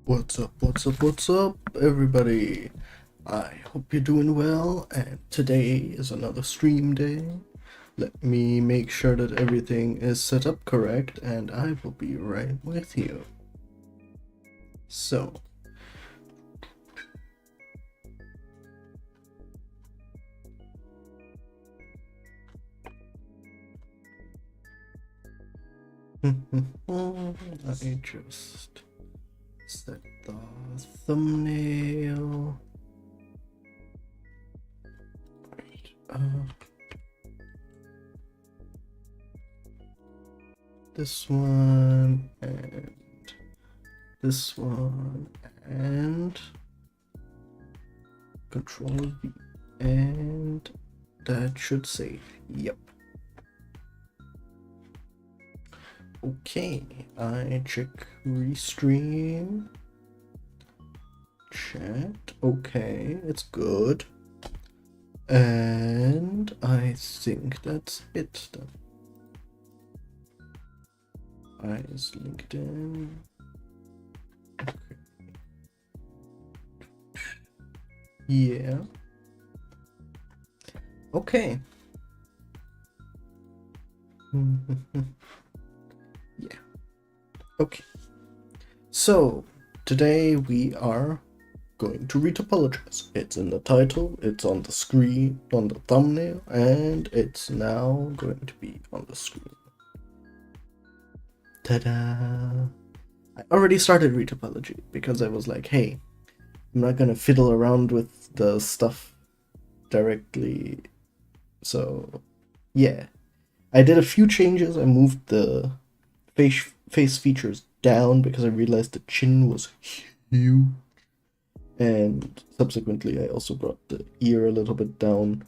What's up, everybody? I hope you're doing well, and today is another stream day. Let me make sure that everything is set up correct, and I will be right with you. So, I just set the thumbnail. This one, and this one, and Control V, and that should save. Yep. Okay, I check restream. Chat. Okay, it's good. And I think that's it then. Eyes LinkedIn. Okay. Yeah. Okay. Yeah. Okay. So today we are going to retopologize. It's in the title, it's on the screen, on the thumbnail, and it's now going to be on the screen. Ta-da! I already started retopology because I was like, hey, I'm not gonna fiddle around with the stuff directly. So yeah, I did a few changes. I moved the face features down because I realized the chin was huge, and subsequently I also brought the ear a little bit down.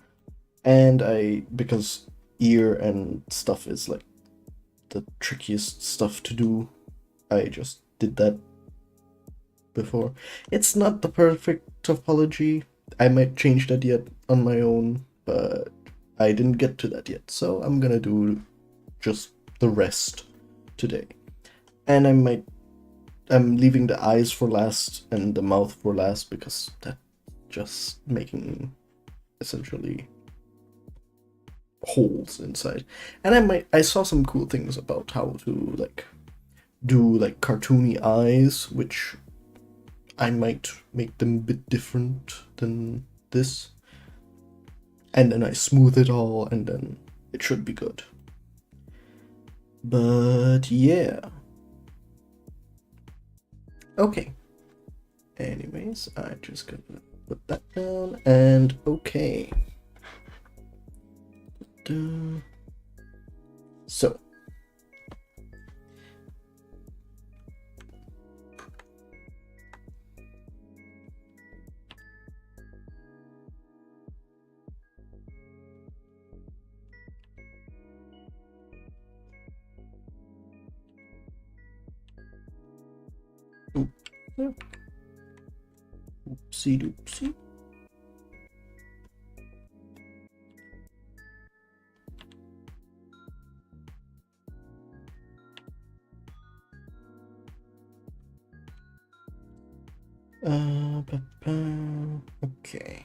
And because ear and stuff is like the trickiest stuff to do, I just did that before. It's not the perfect topology. I might change that yet on my own, but I didn't get to that yet, so I'm gonna do just the rest today. And I'm leaving the eyes for last and the mouth for last because that's just making essentially holes inside. And I saw some cool things about how to do cartoony eyes, which I might make them a bit different than this. And then I smooth it all, and then it should be good. But yeah. Okay. Anyways, I just gonna put that down, and okay. So. Oopsie doopsie. Okay.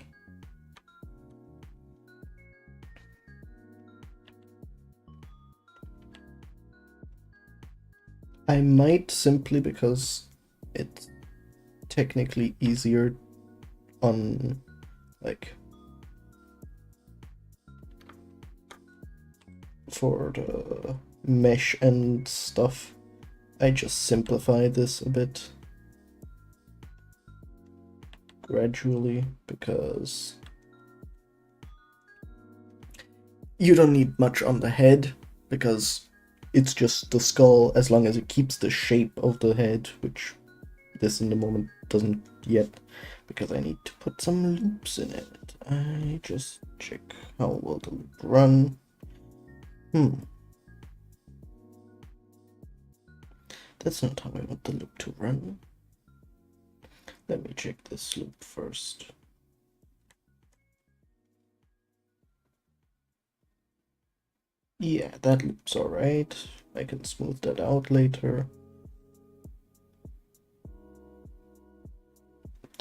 I might, simply because it's technically easier on for the mesh and stuff, I just simplify this a bit gradually, because you don't need much on the head, because it's just the skull, as long as it keeps the shape of the head, which this in the moment doesn't yet, because I need to put some loops in it. I just check how well the loop run. That's not how I want the loop to run. Let me check this loop first. Yeah, that loop's alright. I can smooth that out later.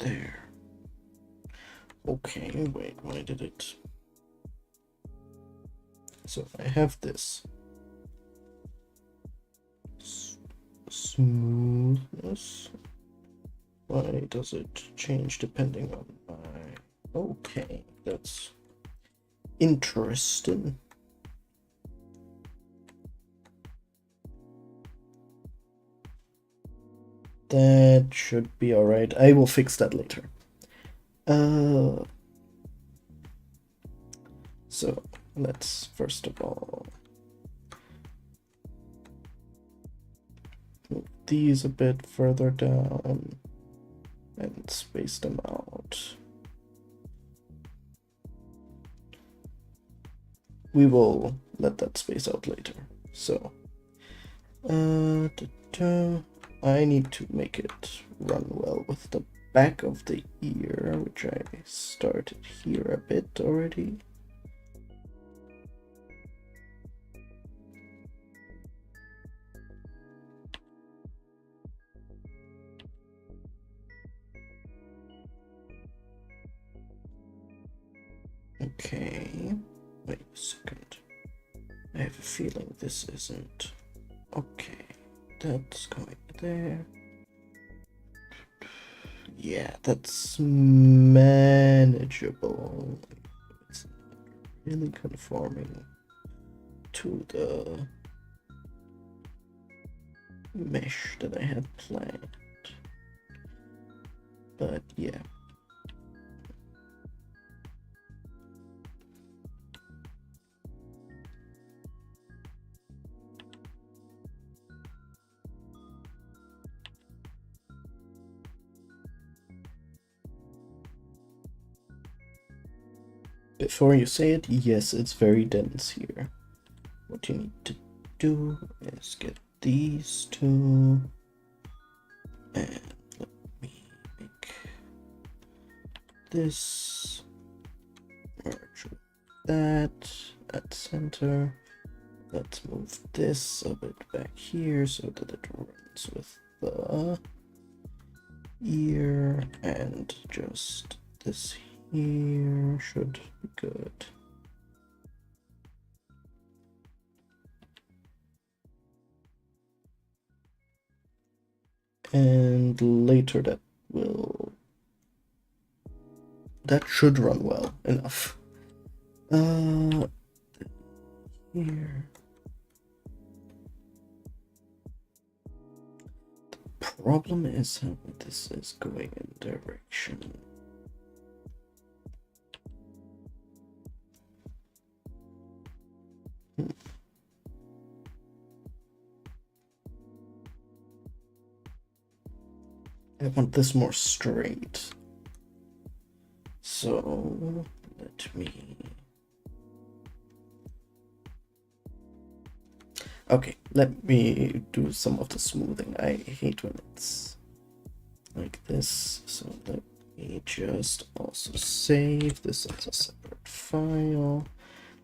there. Okay, wait, why did it? So I have this. Smoothness. Why does it change depending on my... Okay, that's interesting. That should be alright. I will fix that later. So let's first of all move these a bit further down and space them out. We will let that space out later. So I need to make it run well with the back of the ear, which I started here a bit already. Okay, wait a second. I have a feeling this isn't... Okay, that's going there. Yeah, that's manageable. It's really conforming to the mesh that I had planned. But yeah. Before you say it, yes, it's very dense here. What you need to do is get these two, and let me make this merge with that at center. Let's move this a bit back here so that it runs with the ear, and just this here should be good. And later that should run well enough. Here. The problem is how this is going in direction. I want this more straight. So let me... Okay, let me do some of the smoothing. I hate when it's like this. So let me just also save this as a separate file,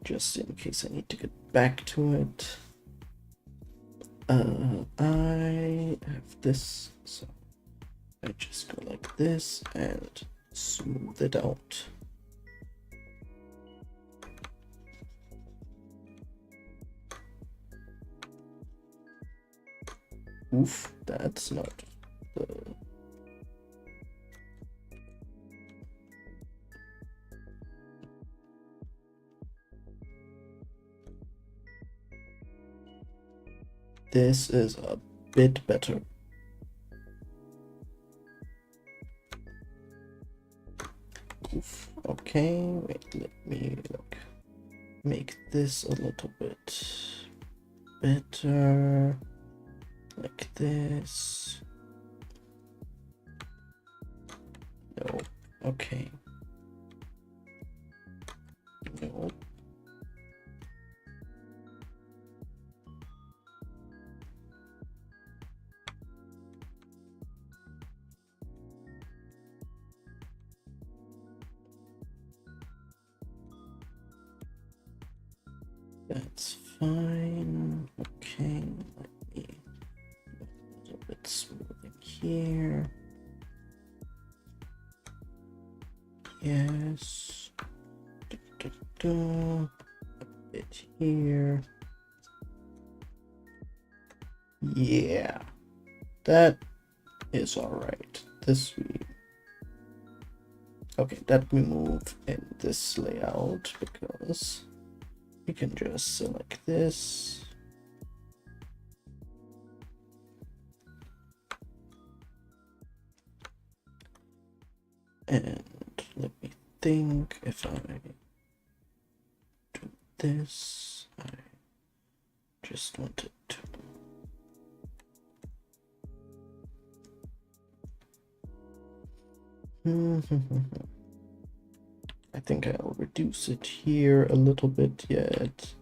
just in case I need to get back to it. I have this, so I just go like this and smooth it out. Oof, that's not the... This is a bit better. Oof. Okay, wait, let me look. Make this a little bit better. Like this. No. Okay. No. That's fine. Okay, let me a little bit smoothing here. Yes. A bit here. Yeah. That is alright. Okay, that we move in this layout because we can just select this. And let me think, if I do this, I just wanted to I think I'll reduce it here a little bit yet.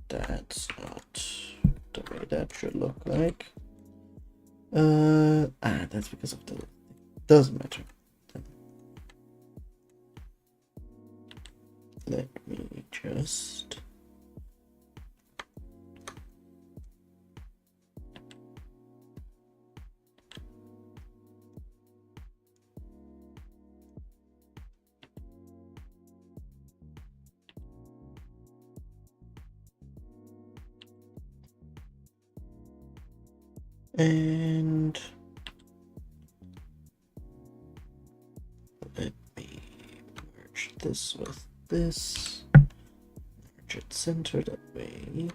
That's not the way that should look like. That's because of the... Doesn't matter. Let me just... And let me merge this with this. Merge it center that way.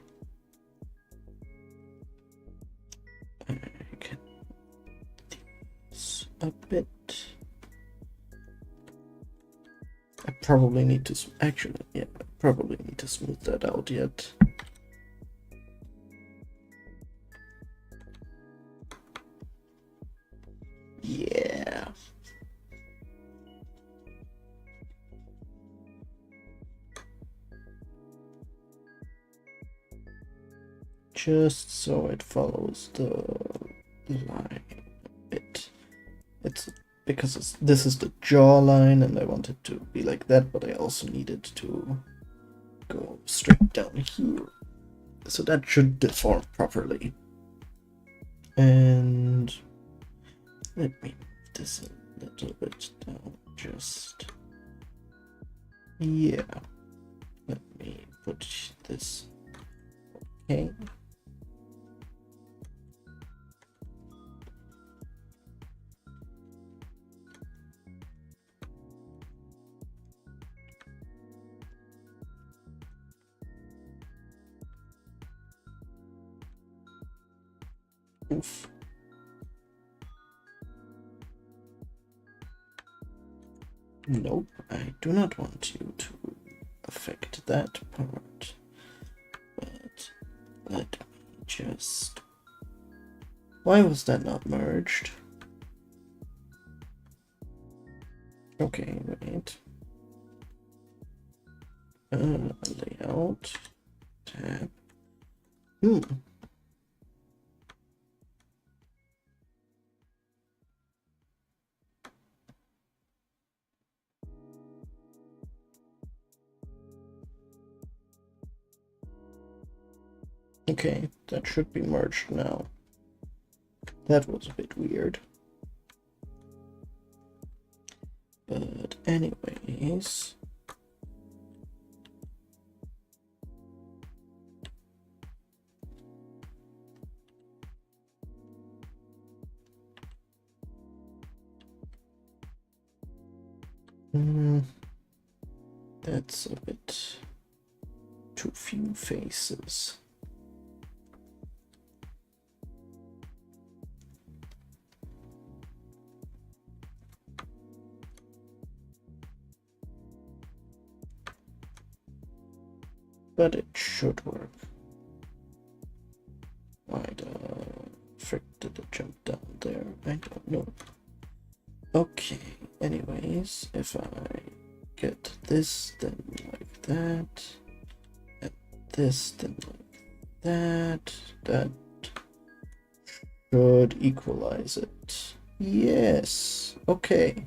I can do this a bit. I probably need to actually, yeah, I probably need to smooth that out yet. Yeah. Just so it follows the line a bit. It's because this is the jawline and I want it to be like that, but I also need it to go straight down here. So that should deform properly. And let me move this a little bit down, just... Yeah. Let me put this... Okay. Oof. Nope, I do not want you to affect that part. But let me just... Why was that not merged? Okay, wait. Layout. Tab. Okay, that should be merged now. That was a bit weird. But anyways... That's a bit too few faces. But it should work. Why the frick did it jump down there? I don't know. Okay, anyways, if I get this, then like that, and this, then like that, that should equalize it. Yes, okay.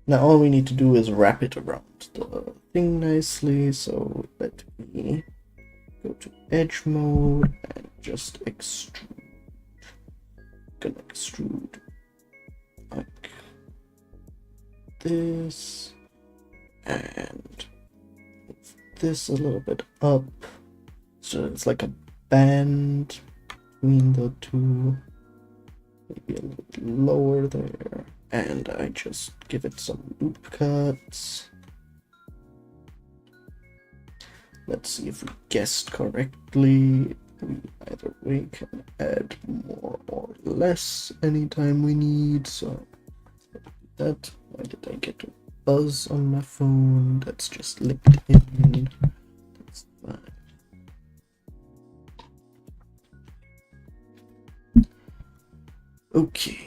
Now all we need to do is wrap it around the thing nicely, so let me go to edge mode and just extrude. Gonna extrude like this and move this a little bit up. So it's like a band between the two. Maybe a little bit lower there. And I just give it some loop cuts. Let's see if we guessed correctly. Either way can add more or less anytime we need. So that, why did I get a buzz on my phone? That's just linked in. That's fine. Okay.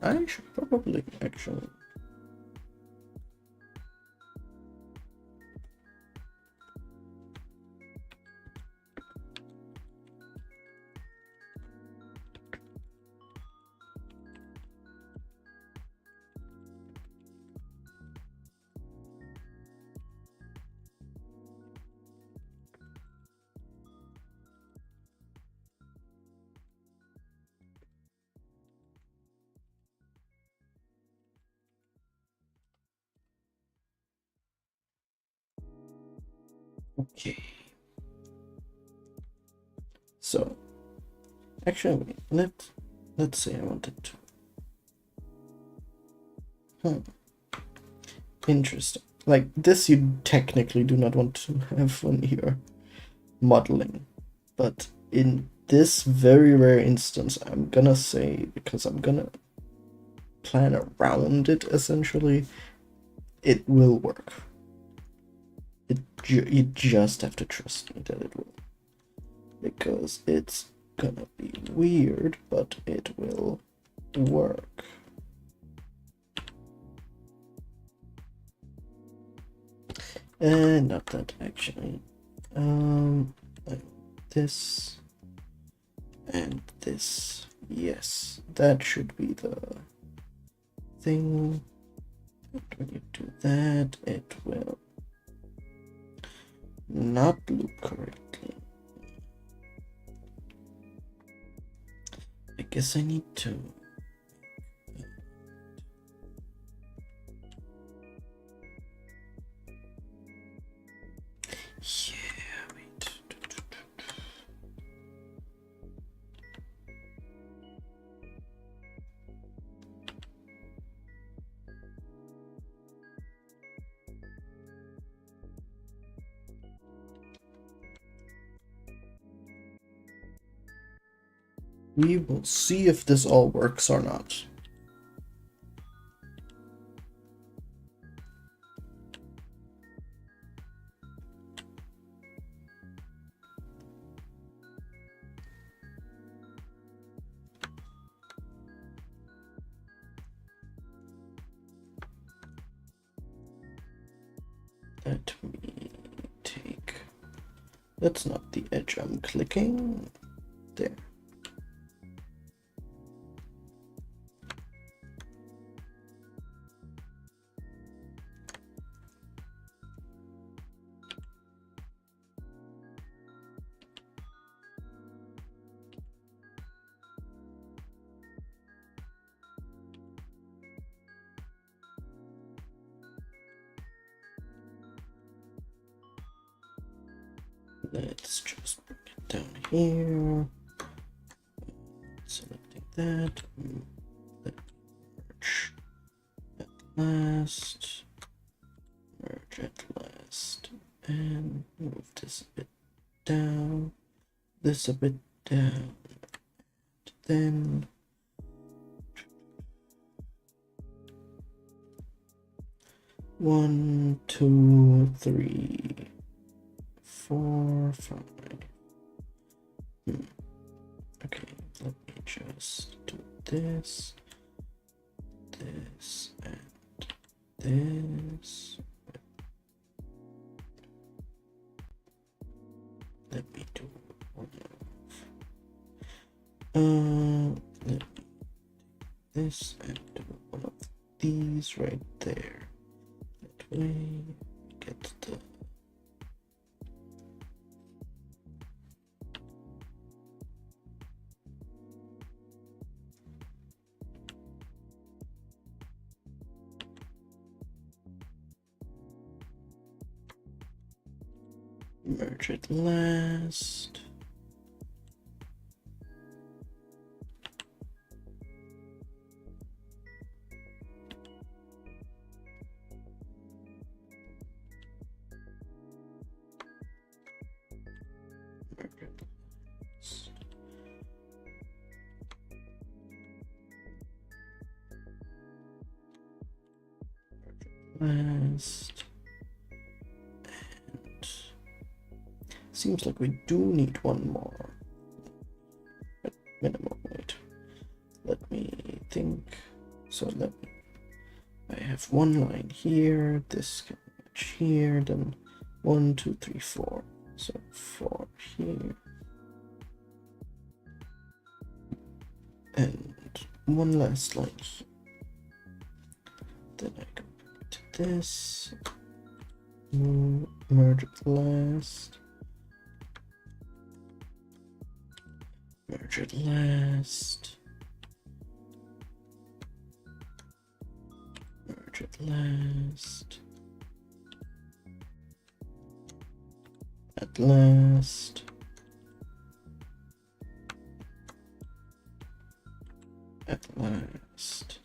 I should probably actually. Okay. So, actually, let's say I wanted to. Interesting. Like this, you technically do not want to have when you're modeling, but in this very rare instance, I'm gonna say, because I'm gonna plan around it essentially, it will work. You just have to trust me that it will, because it's gonna be weird, but it will work. And not that actually. This and this. Yes, that should be the thing. And when you do that, it will not loop correctly. I guess I need to. Yeah, wait. We will see if this all works or not. Let me take. That's not the edge I'm clicking. There. Let's just bring it down here. Selecting that. Let merge at last. Merge at last. And move this a bit down. This a bit down. And then. One, two, three. 4, 5. Okay, let me just do this, this, and this. Let me do one of. Let me do this and do one of these right there. That way, we get the. merge it last. Merge it last. And seems like we do need one more. At minimum, wait. Let me think. So I have one line here, this can match here, then 1, 2, 3, 4. So 4 here. And one last line here. Then I go back to this. Merge it last. Merge it last. Merge it last. At last. At last.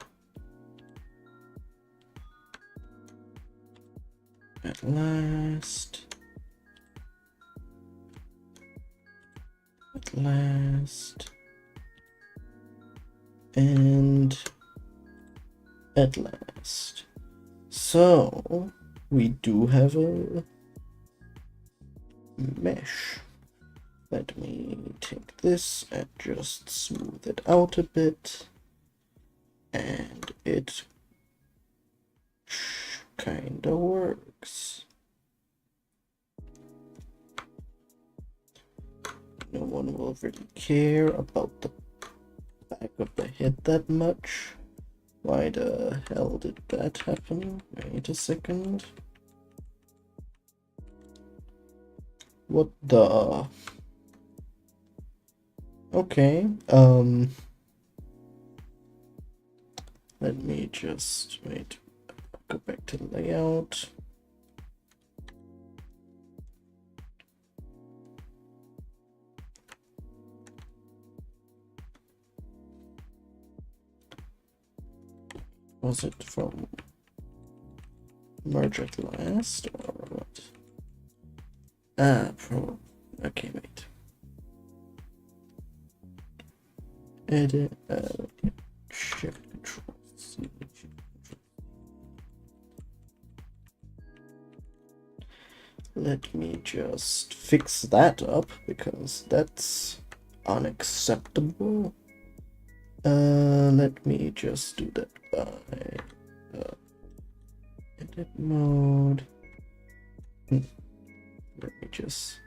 At last. At last. And at last. So we do have a mesh. Let me take this and just smooth it out a bit. And it kinda works. No one will really care about the back of the head that much. Why the hell did that happen? Wait a second. What the? Okay, let me just wait. Go back to layout. Was it from merge at last or what? Okay, wait. Edit, shift control C. Let me just fix that up because that's unacceptable. Let me just do that by edit mode. Let me just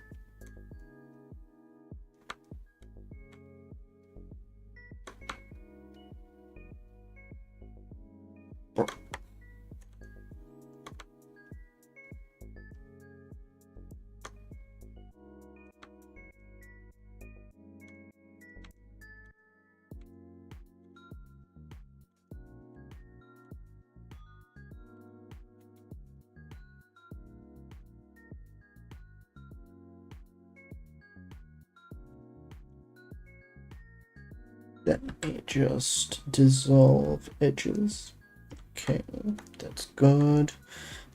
let me just dissolve edges. Okay, that's good.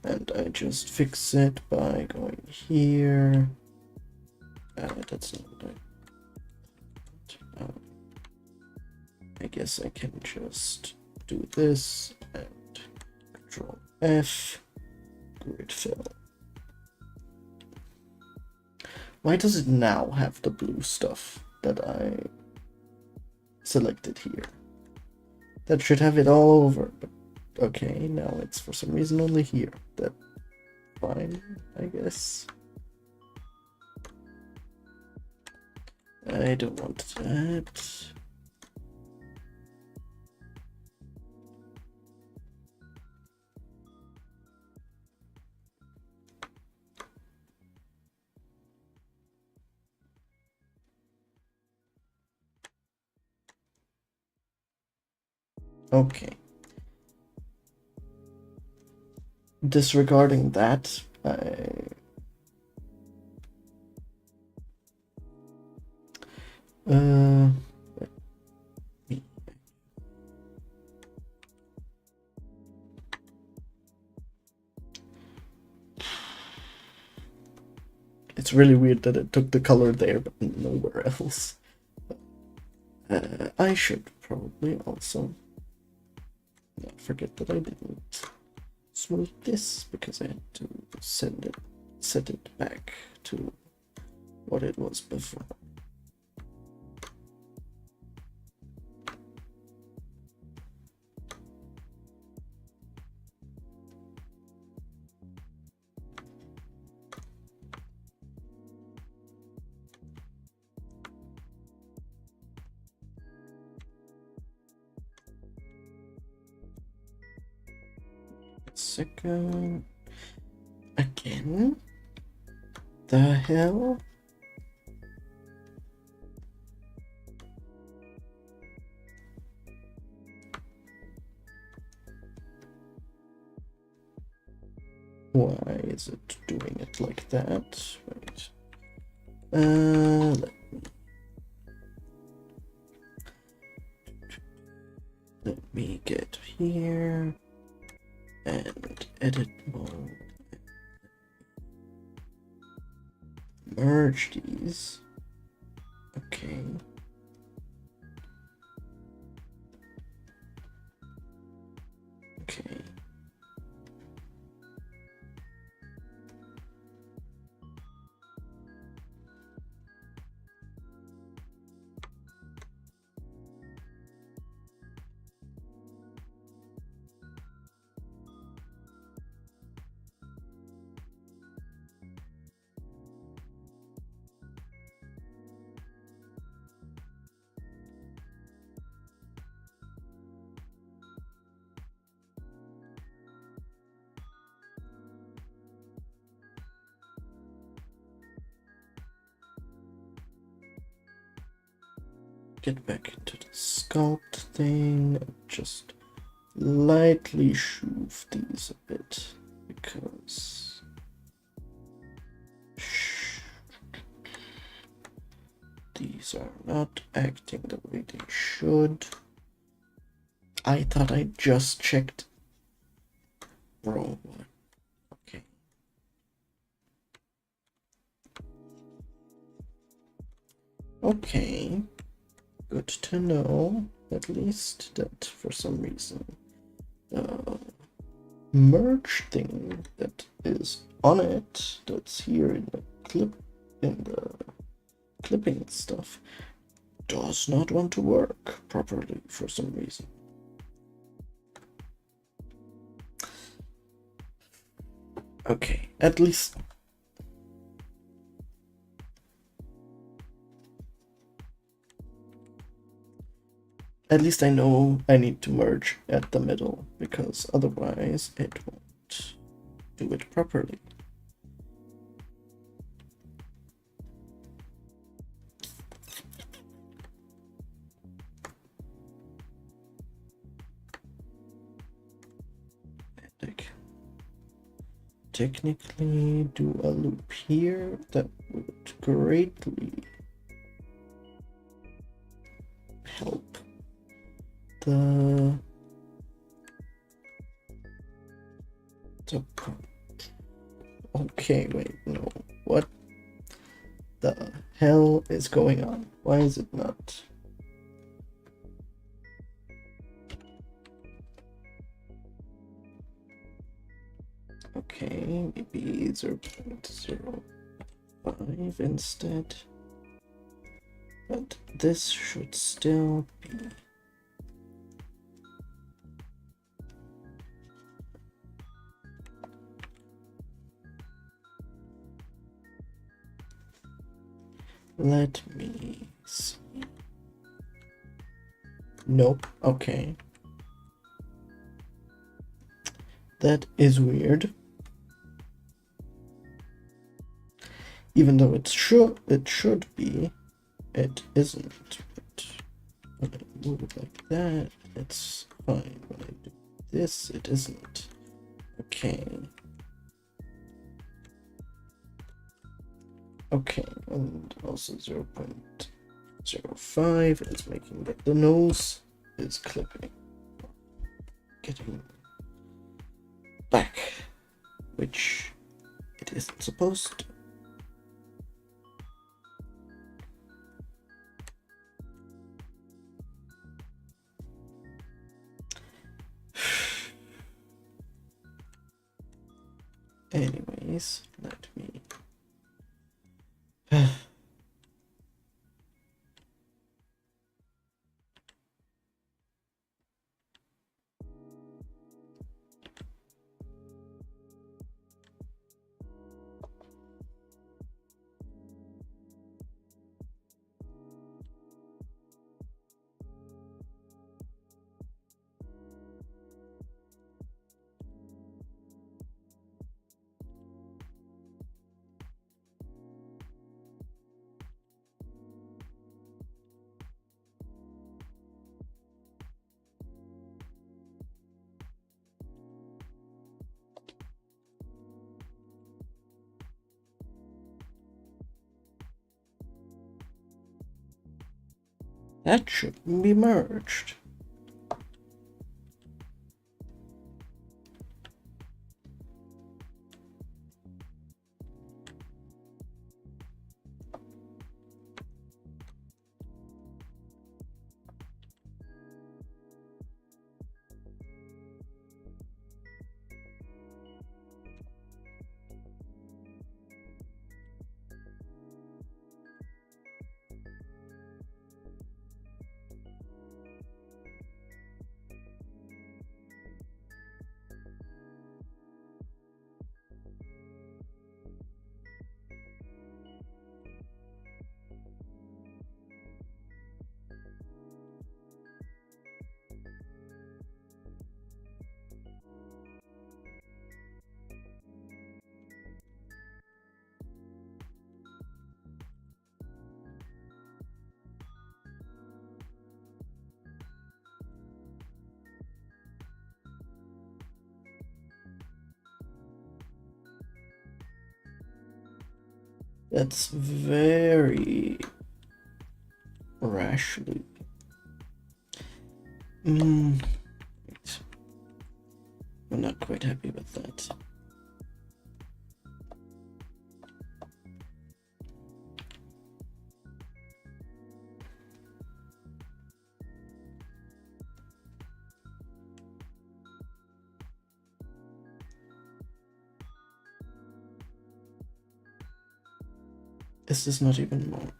And I just fix it by going here. That's not right. I guess I can just do this and Control F, grid fill. Why does it now have the blue stuff that I selected here? That should have it all over, but okay, now it's for some reason only here. That's fine, I guess. I don't want that. Okay. Disregarding that, let me- It's really weird that it took the color there but nowhere else. I should probably also not forget that I didn't smooth this because I had to set it back to what it was before. Second. Again? The hell? Why is it doing it like that? Wait. Let me get here and edit mode. Merge these. Okay. Okay. Get back into the sculpt thing and just lightly shove these a bit because these are not acting the way they should. I thought I just checked. Bro, what? Okay. Okay. Good to know, at least, that for some reason merge thing that is on it, that's here in the clipping stuff, does not want to work properly for some reason. Okay, at least I know I need to merge at the middle, because otherwise it won't do it properly. Technically do a loop here that would greatly help the okay, wait, no, what the hell is going on? Why is it not? Okay, maybe 0.05 instead, but this should still be let me see. Nope. Okay. That is weird. Even though it should be, it isn't. But when I move it like that, it's fine. When I do this, it isn't. Okay. Okay, and also 0.5 0.05 is making that the nose is clipping, getting back, which it isn't supposed to. Anyways, let me that shouldn't be merged. That's very rashly. I'm not quite happy with that. This is not even more.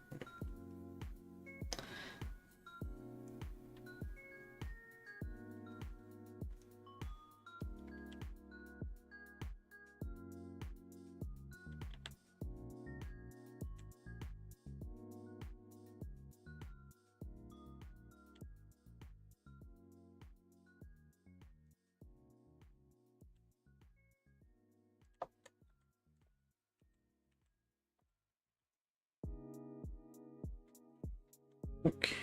Okay,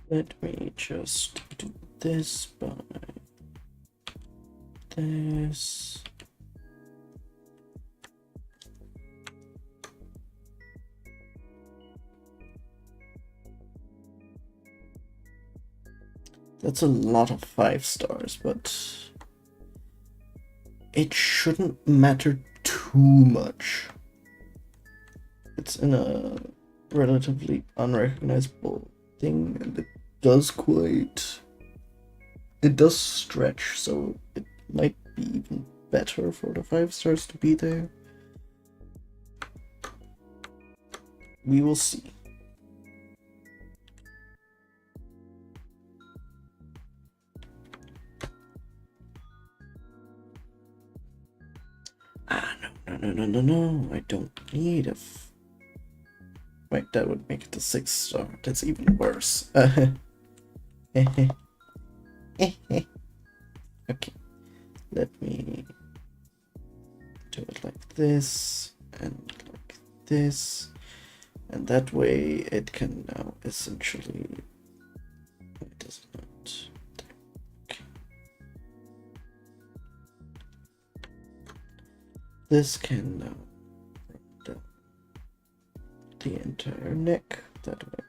let me just do this by this. That's a lot of 5 stars, but it shouldn't matter too much. It's in a relatively unrecognizable thing, and it does stretch, so it might be even better for the 5 stars to be there. We will see. Ah, no, I don't need a wait, that would make it a 6-star. That's even worse. Okay, let me do it like this and like this, and that way it can now essentially. It does not. Okay. This can now run down the entire neck that way.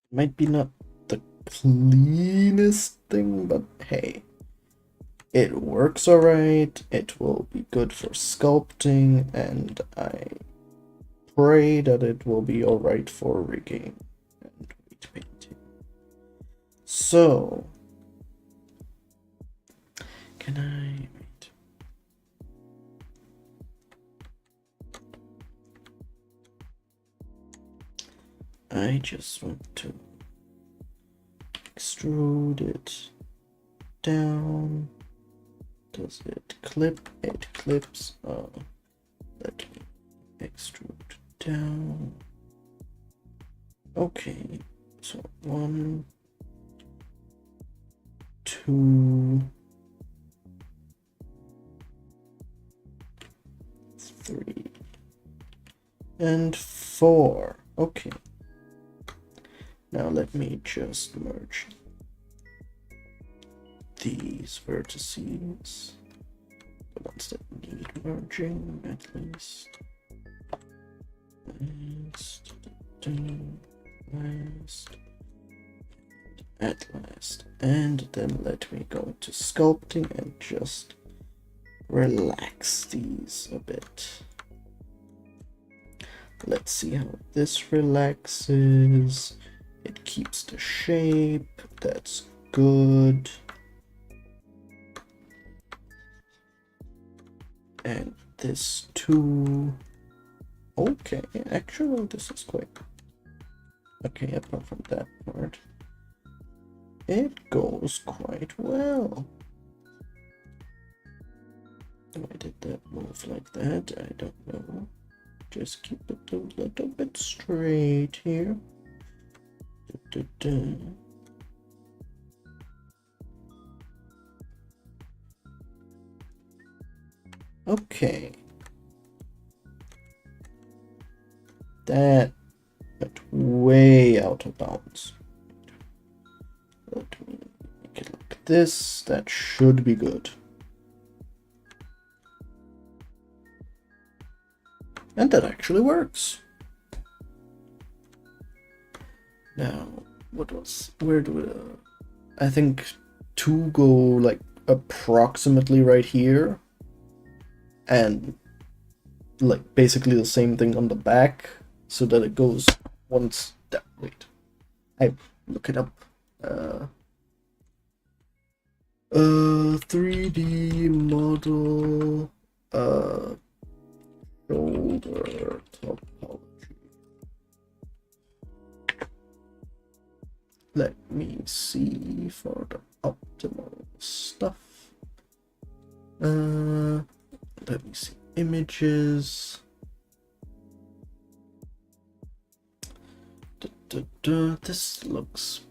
Might be not the cleanest thing, but hey, it works alright. It will be good for sculpting, and I pray that it will be alright for rigging and weight painting. So, can I wait? I just want to extrude it down. Does it clip? It clips. Let me extrude down. Okay, so 1, 2, 3, and 4. Okay. Now let me just merge these vertices, the ones that need merging at least. At last. And then let me go into sculpting and just relax these a bit. Let's see how this relaxes. It keeps the shape. That's good. And this too. Okay, actually this is quite okay, apart from that part. It goes quite well. Why did that move like that? I don't know. Just keep it a little bit straight here. Okay. That went way out of bounds. Let me make it like this. That should be good. And that actually works. Now, where do I think 2 go like approximately right here, and like basically the same thing on the back, so that it goes once that. Wait, I look it up. 3D model, shoulder topology. Let me see for the optimal stuff. Let me see images. This looks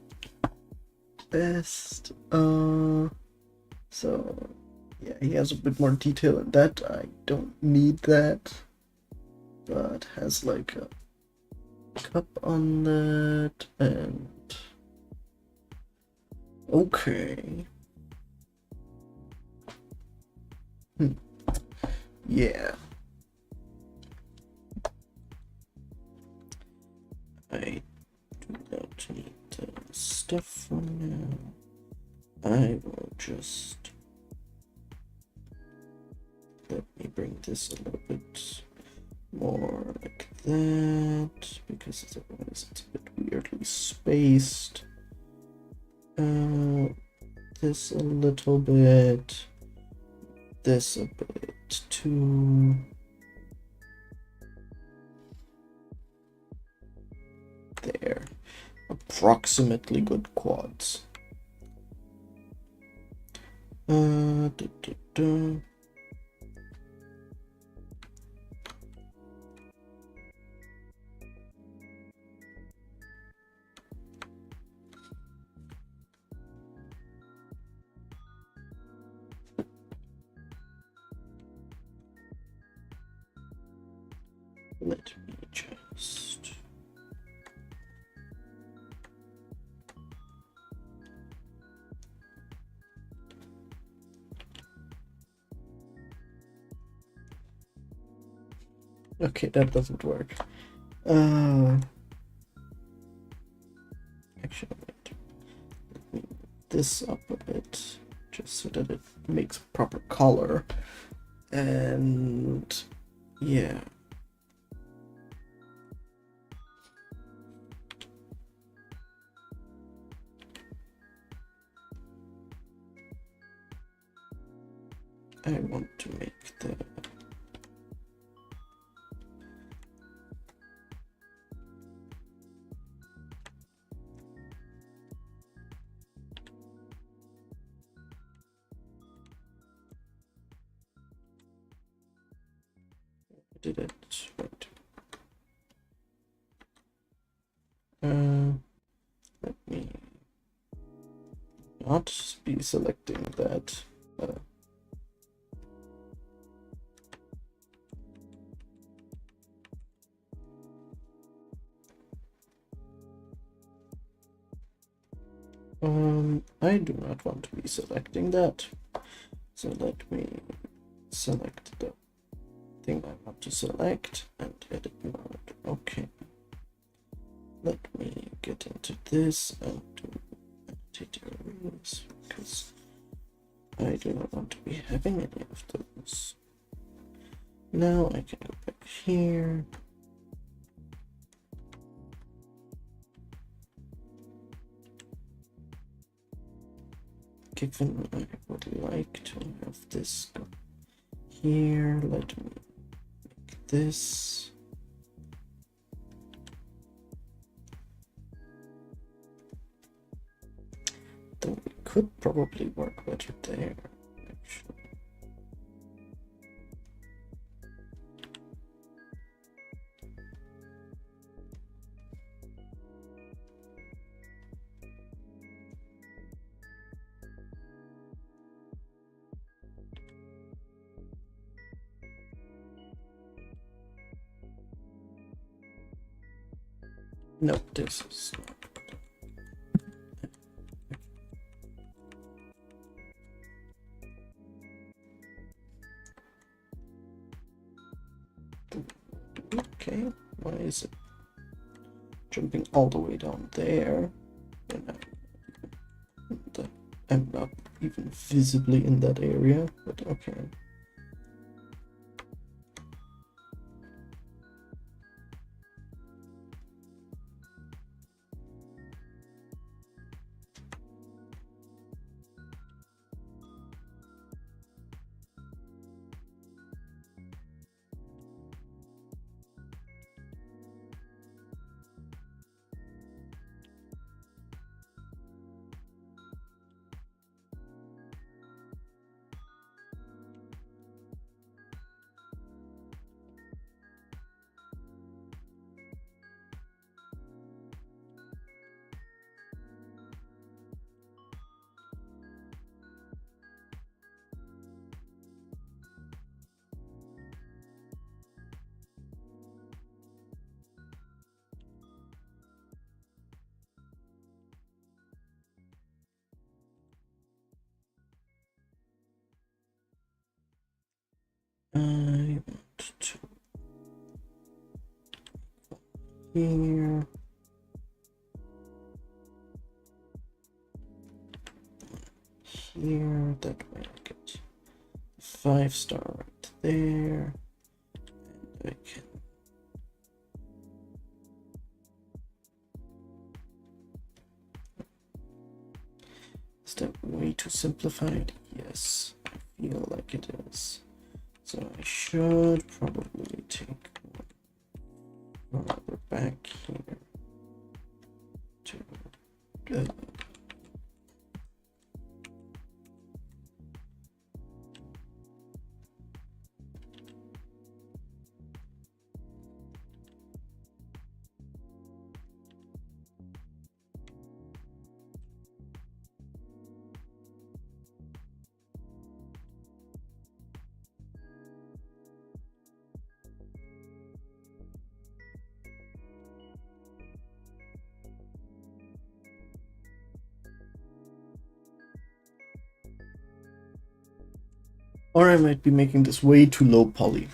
best. So yeah, he has a bit more detail in that. I don't need that, but has like a cup on that, and okay. Yeah. stuff for now. I will just let me bring this a little bit more like that, because otherwise it's a bit weirdly spaced. This a little bit, this a bit too. There. Approximately good quads. Let me just... Okay, that doesn't work. Actually, wait. Let me move this up a bit, just so that it makes proper color. And yeah. I want to make the did it right. Let me not be selecting that. I do not want to be selecting that. So let me select the thing I want to select and edit mode. Okay. Let me get into this and do annotate areas, because I do not want to be having any of those. Now I can go back here. Given I would like to have this go here, let me make this. Though we could probably work better there, actually. No, this is not. Okay, why is it jumping all the way down there? And I'm not even visibly in that area, but okay. I want to here. here. That way I get 5-star right there. And I can Is that way too simplified? Yes, I feel like it is. So I should probably take one further back here to or I might be making this way too low poly.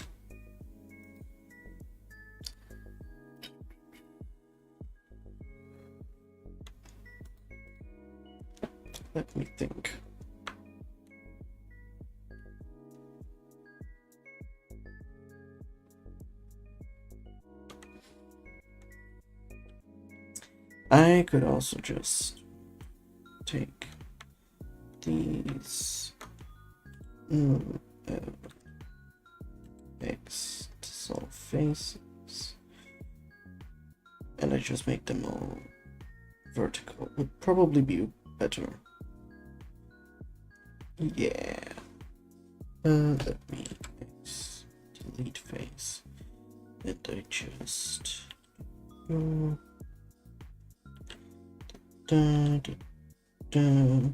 Let me think. I could also just take these X to solve faces, and I just make them all vertical. Would probably be better. Yeah. Let me X delete face, and I just da, da, da.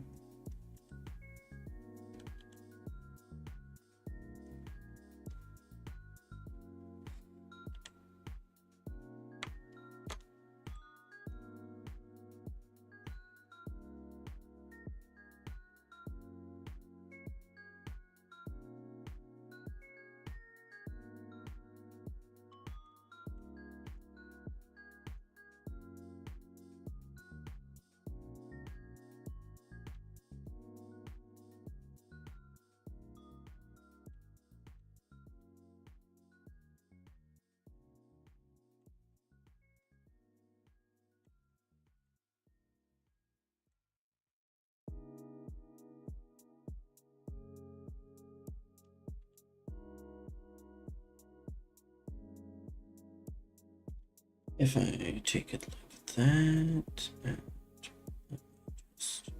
If I take it like that and just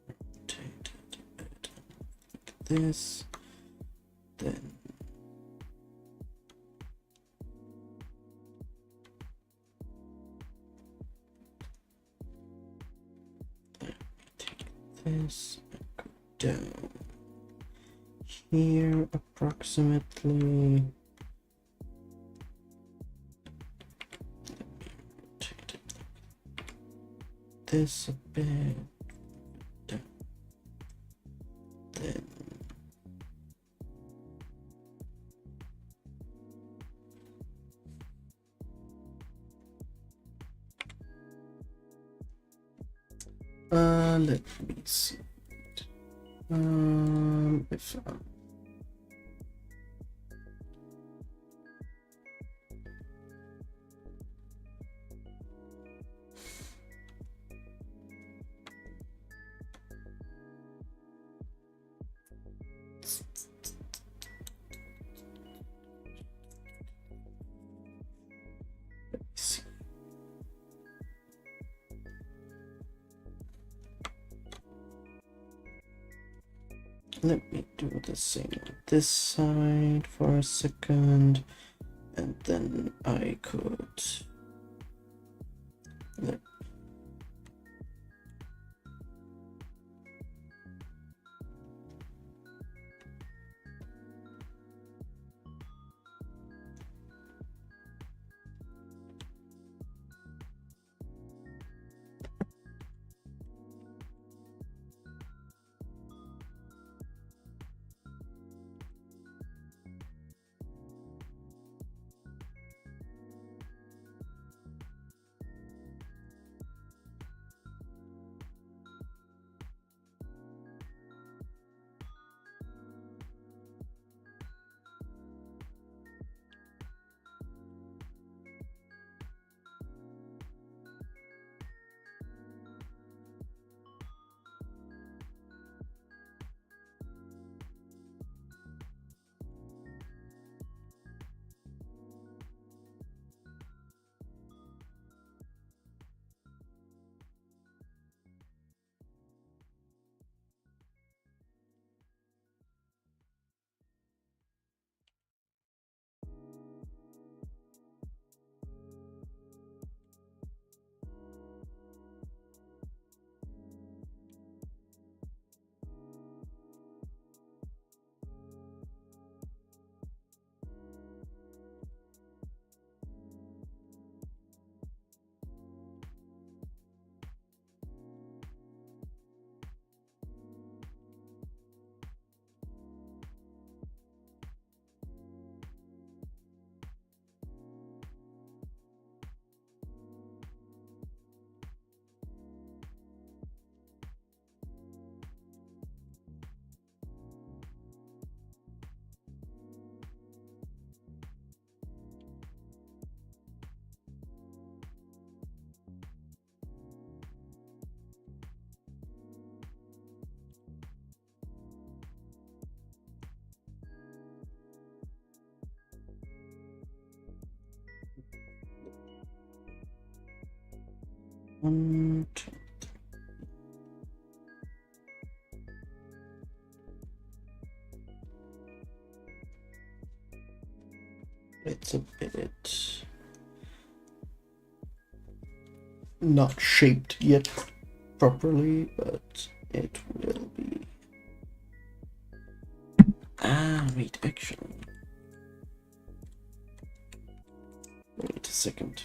rotate it a bit like this, then let me take this and go down here approximately. This a bit, then let me see. If let me do the same on this side for a second, and then I could let 1, 2. It's a bit not shaped yet properly, but it will be. Wait, actually. Wait a second.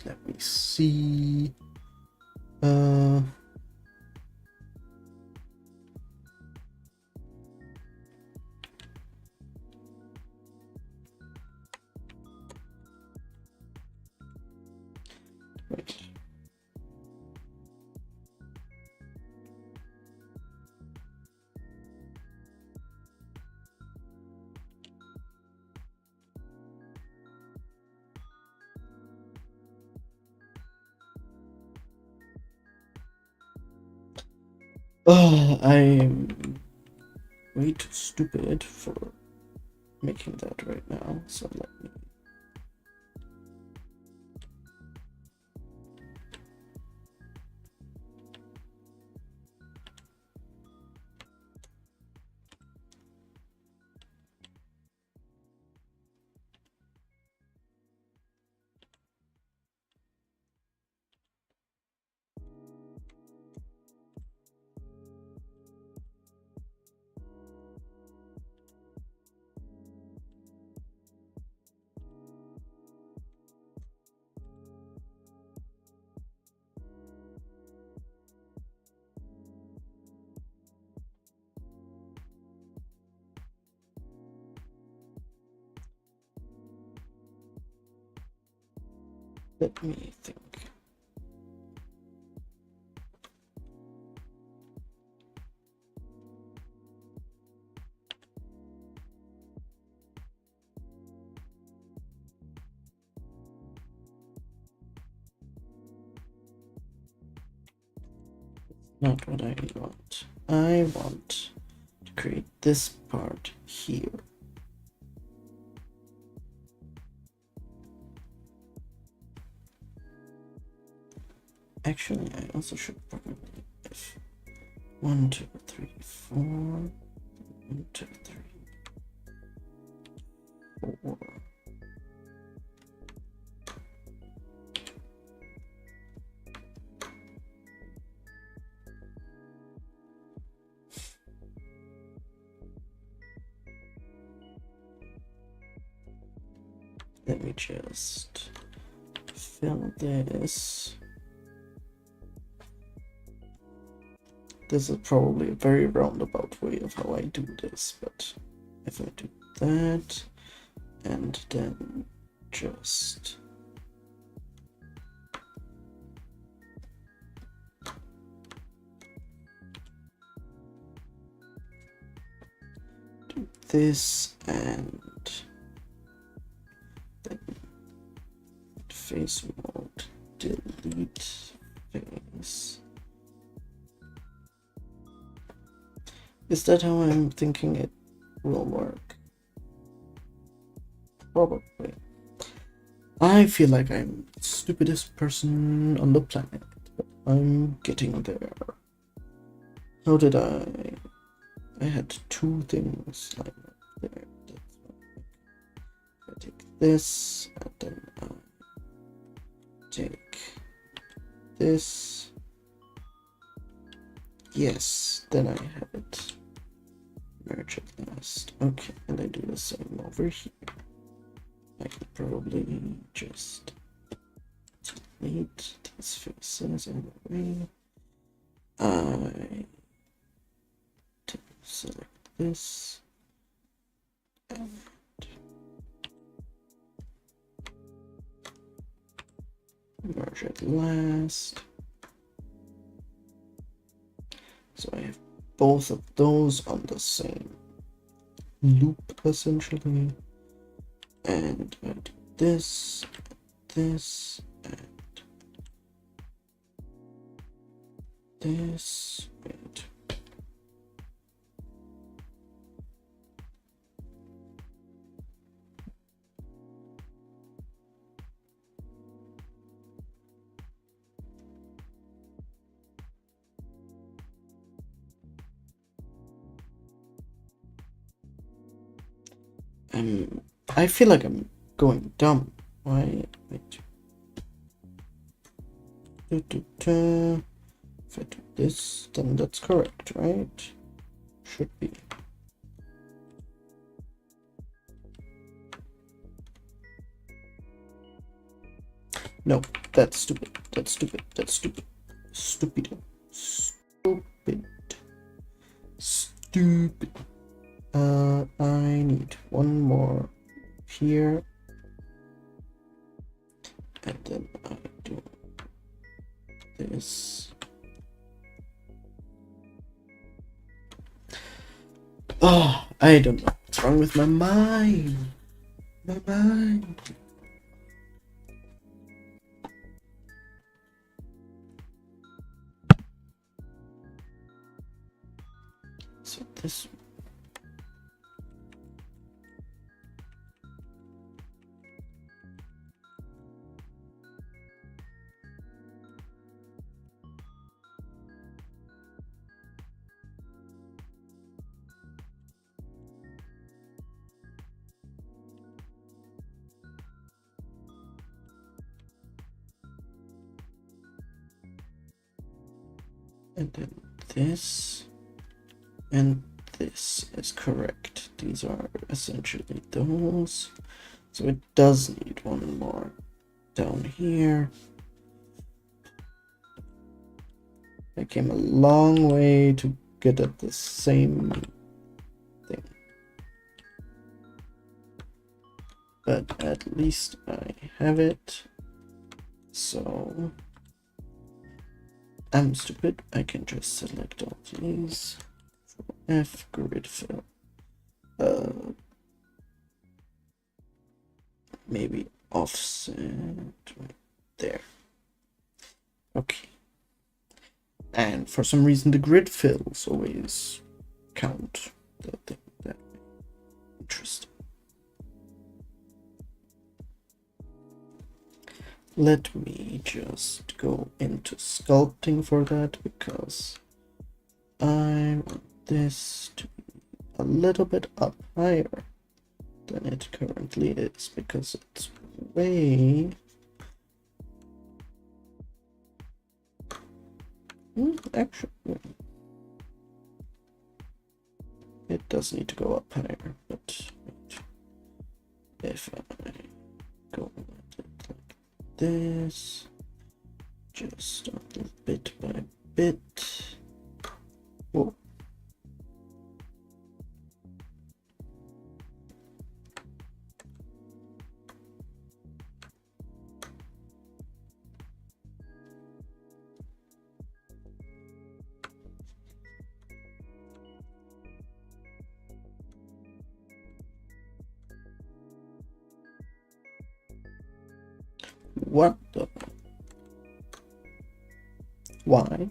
Let me see. Wait. I'm way too stupid for making that right now, so let me. Let me think. Not what I want. I want to create this part here. Actually, I also should probably have 1, 2, 3, 4. 1, 2, 3, 4. Let me just fill this. This is probably a very roundabout way of how I do this, but if I do that and then just do this and then face mode, delete face. Is that how I'm thinking it will work? Probably. I feel like I'm the stupidest person on the planet, but I'm getting there. How did I had 2 things like there. That's I take this and then I take this. Yes, then I have it. Merge at last. Okay, and I do the same over here. I could probably just delete these faces in the way. I select this and merge at last. So I have both of those on the same loop essentially, and I do this, this bit. I feel like I'm going dumb. Why? Wait. If I do this, then that's correct, right? Should be. No, that's stupid. That's stupid. That's stupid. Stupid. Stupid. Stupid. I need one more here. And then I do this. Oh, I don't know what's wrong with my mind. My mind. So this. And then this and this is correct. These are essentially those. So it does need one more down here. I came a long way to get at the same thing. But at least I have it. So I'm stupid. I can just select all these. F grid fill. Maybe offset right there. Okay. And for some reason the grid fills always count the thing that way. Interesting. Let me just go into sculpting for that because I want this to be a little bit up higher than it currently is because it's way actually it does need to go up higher, but wait. If I go at it like this, just a little bit by bit. Whoa. What the? Why?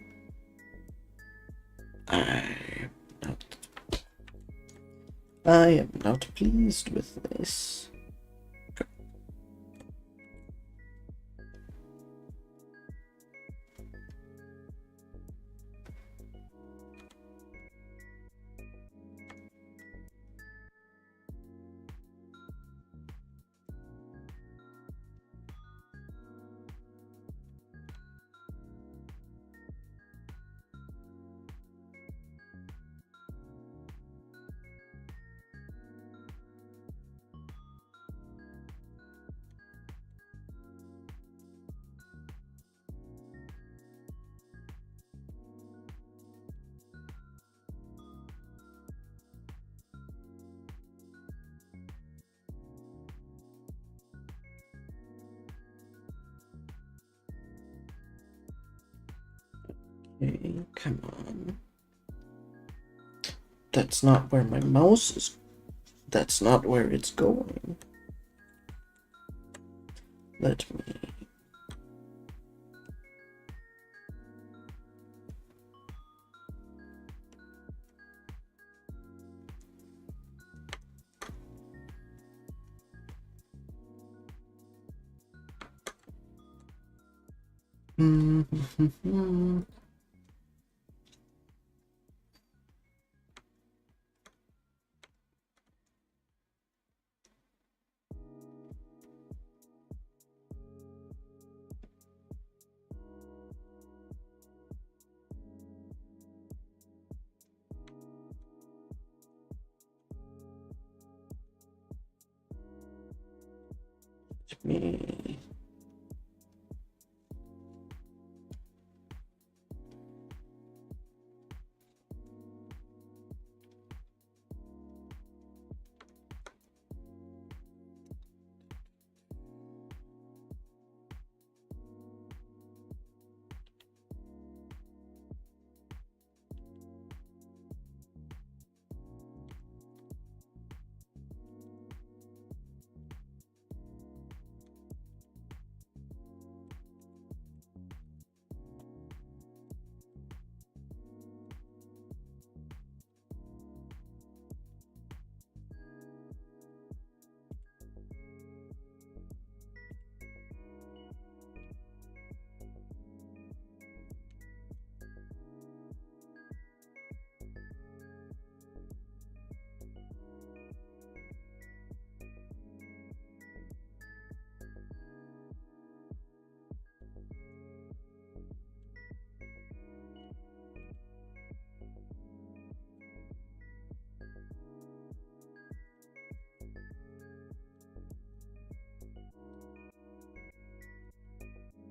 I am not pleased with this. Okay, come on. That's not where my mouse is. That's not where it's going. Let me Me.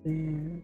There.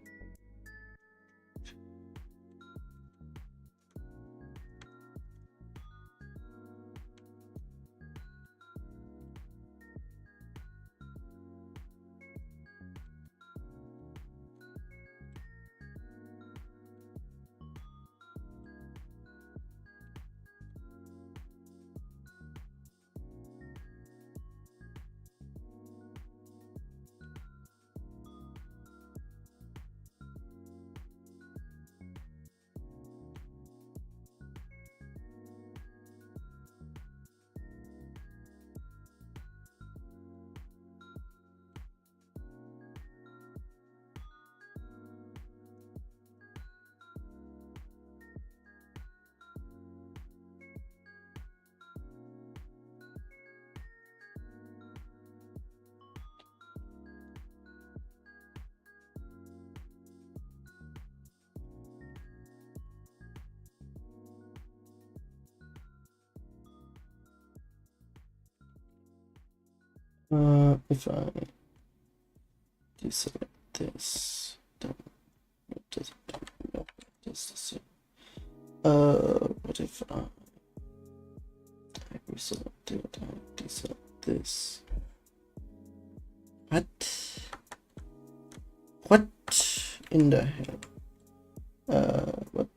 If I deselect this, then it doesn't. No, it does the same. What if I reselect it and deselect this? What? What in the hell? What?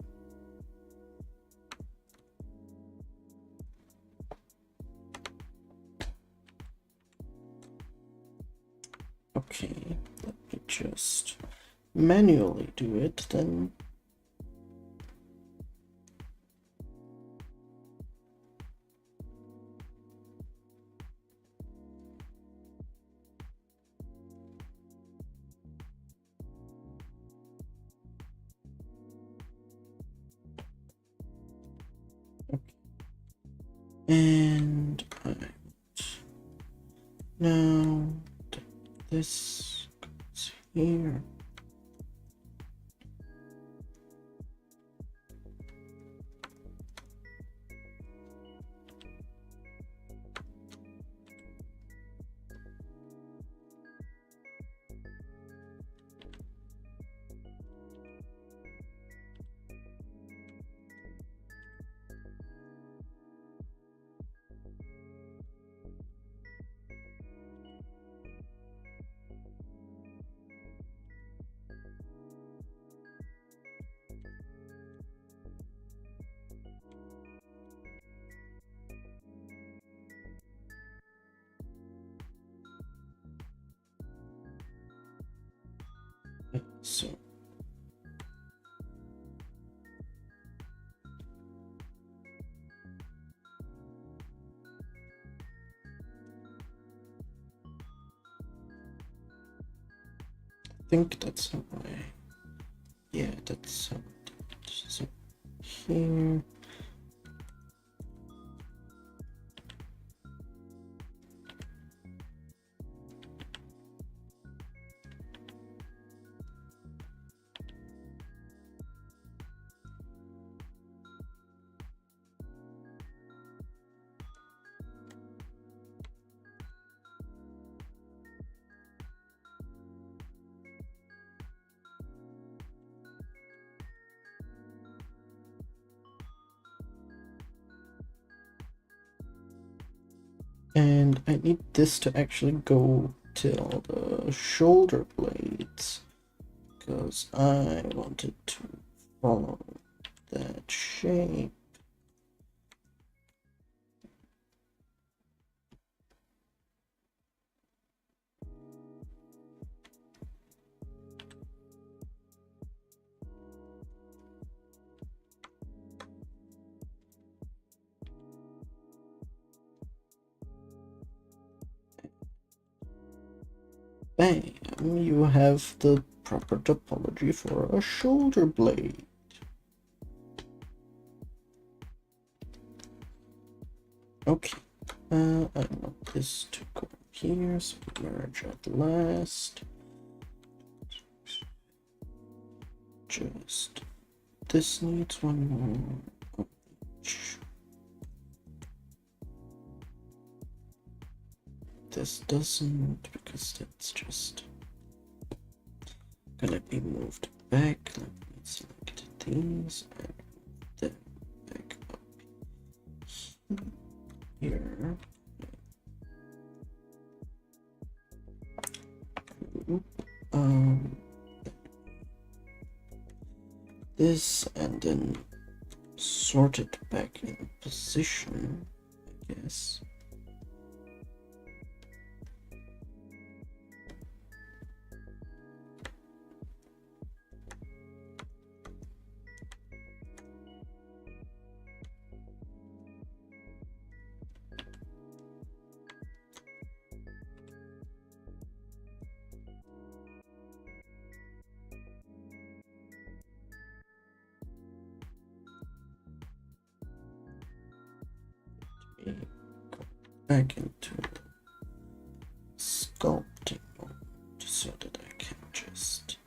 Okay, let me just manually do it then. And I now this goes here. So I think that's how I that's how so here. And I need this to actually go till the shoulder blades, because I wanted to follow that shape. Bam! You have the proper topology for a shoulder blade. Okay, I want this to go here, so merge at last. Just this needs one more. This doesn't, because that's just gonna be moved back. Let me select these and move them back up here. This, and then sort it back in position, I guess. Go back into sculpting mode so that I can just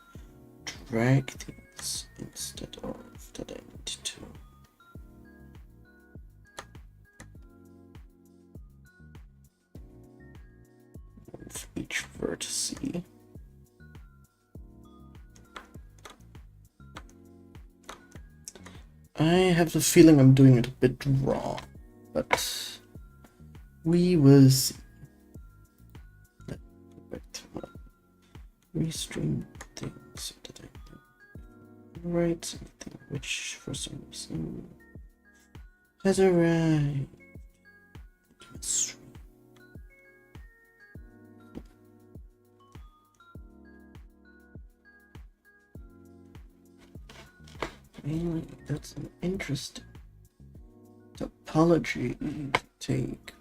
drag these instead of that I need to move each vertex. I have the feeling I'm doing it a bit wrong, but we will see. Let's go back to my restream thing so that I can write something which for some reason has arrived. Really, that's an interesting topology to take.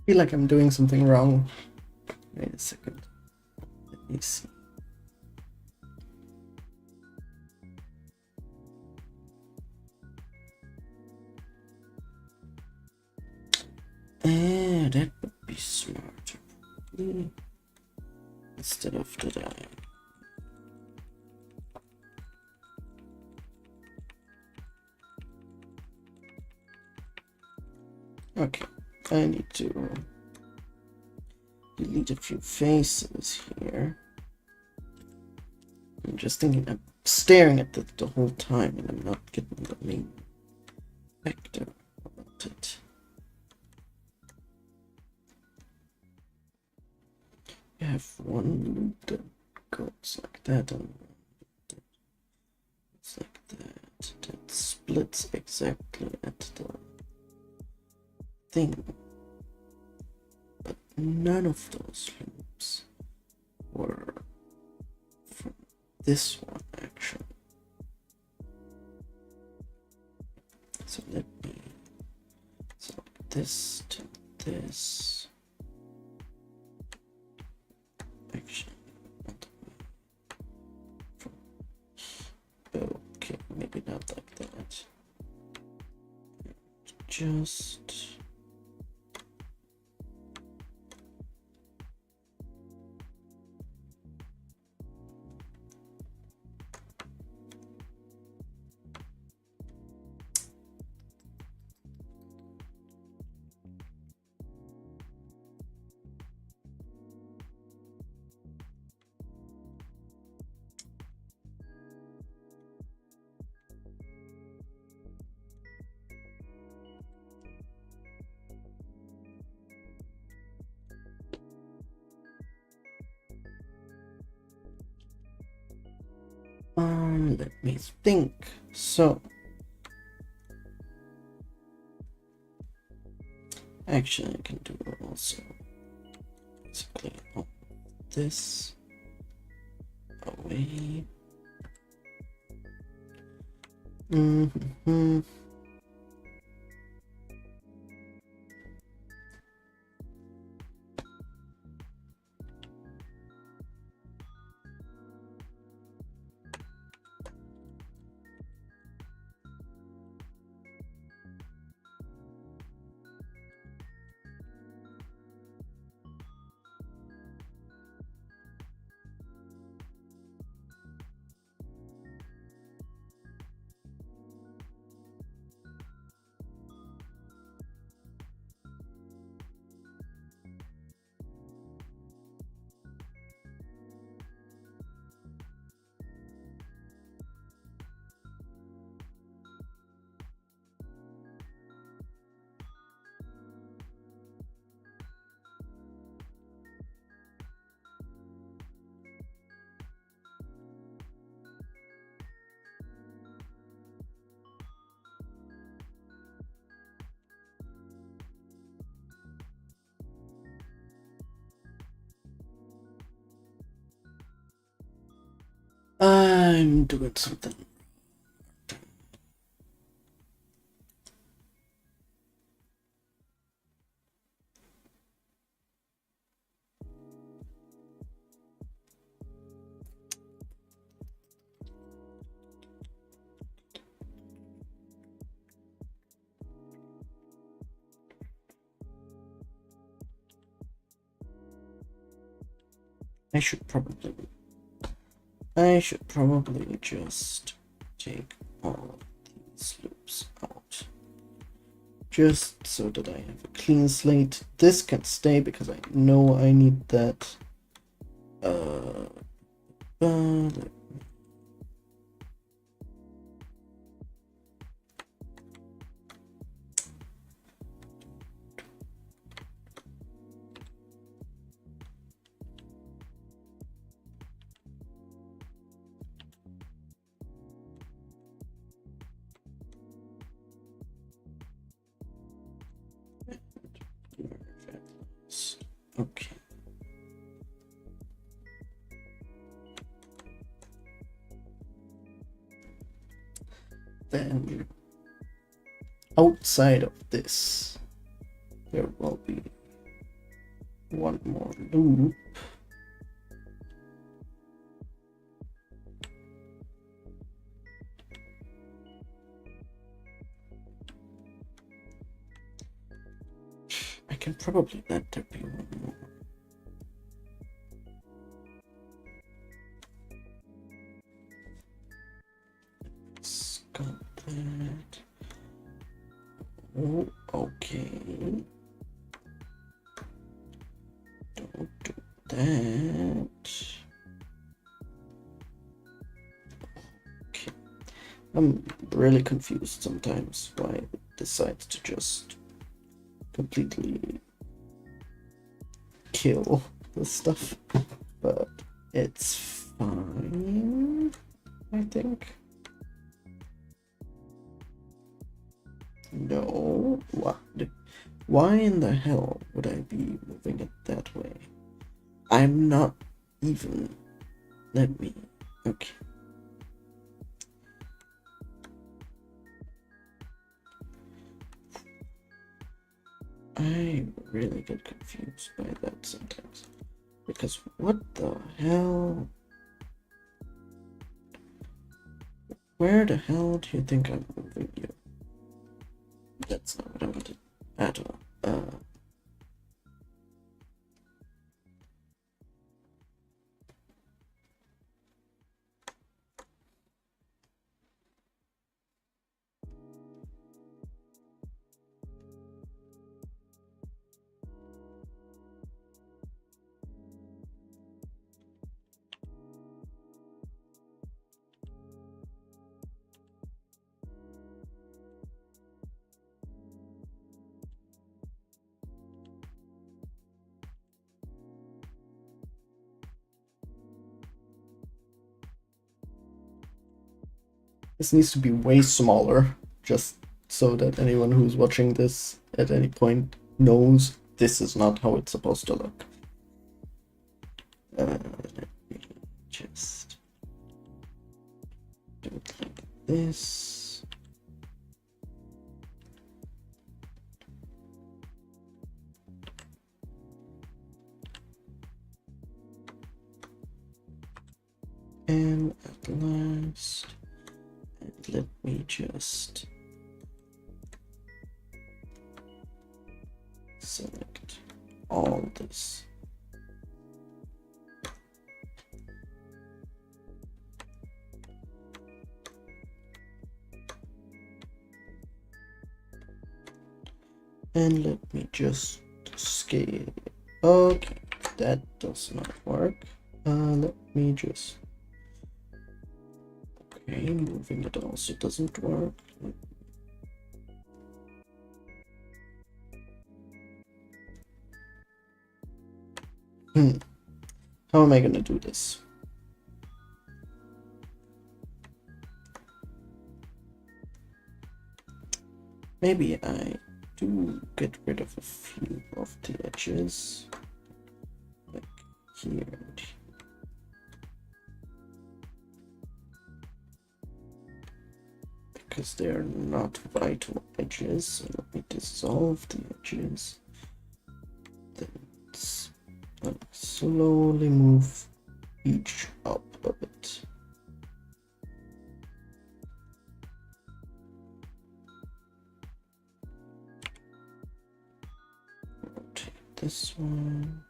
feel like I'm doing something wrong. Wait a second. Let me see. That would be smarter. Instead of that, okay, I need to delete a few faces here. I'm just thinking, I'm staring at it the whole time and I'm not getting the main vector about it. You have one that goes like that and it's like that. That splits exactly at the thing. But none of those loops were from this one actually. So let me select this to this. Actually, okay, maybe not like that. Just let me think. So actually I can do also basically all this away. I'm doing something. I should probably just take all of these loops out. Just so that I have a clean slate. This can stay because I know I need that. Okay. Then outside of this, there will be one more loop. I can probably let there be one more. Got that. Oh, okay. Don't do that. Okay. I'm really confused sometimes why it decides to just completely kill the stuff, but it's fine, I think. No, what? Why in the hell would I be moving it that way? I'm not even. Let me. Okay. I really get confused by that sometimes. Because what the hell? Where the hell do you think I'm moving you? That's not what I wanted at all. This needs to be way smaller, just so that anyone who's watching this at any point knows this is not how it's supposed to look. Let me just do it like this. And at last, let me just select all this. And let me just scale. Okay, that does not work. Let me just. Okay, moving it also doesn't work. How am I gonna do this? Maybe I do get rid of a few of the edges, like here and here. Because they're not vital edges, so let me dissolve the edges. Then slowly move each up a bit. Rotate this one.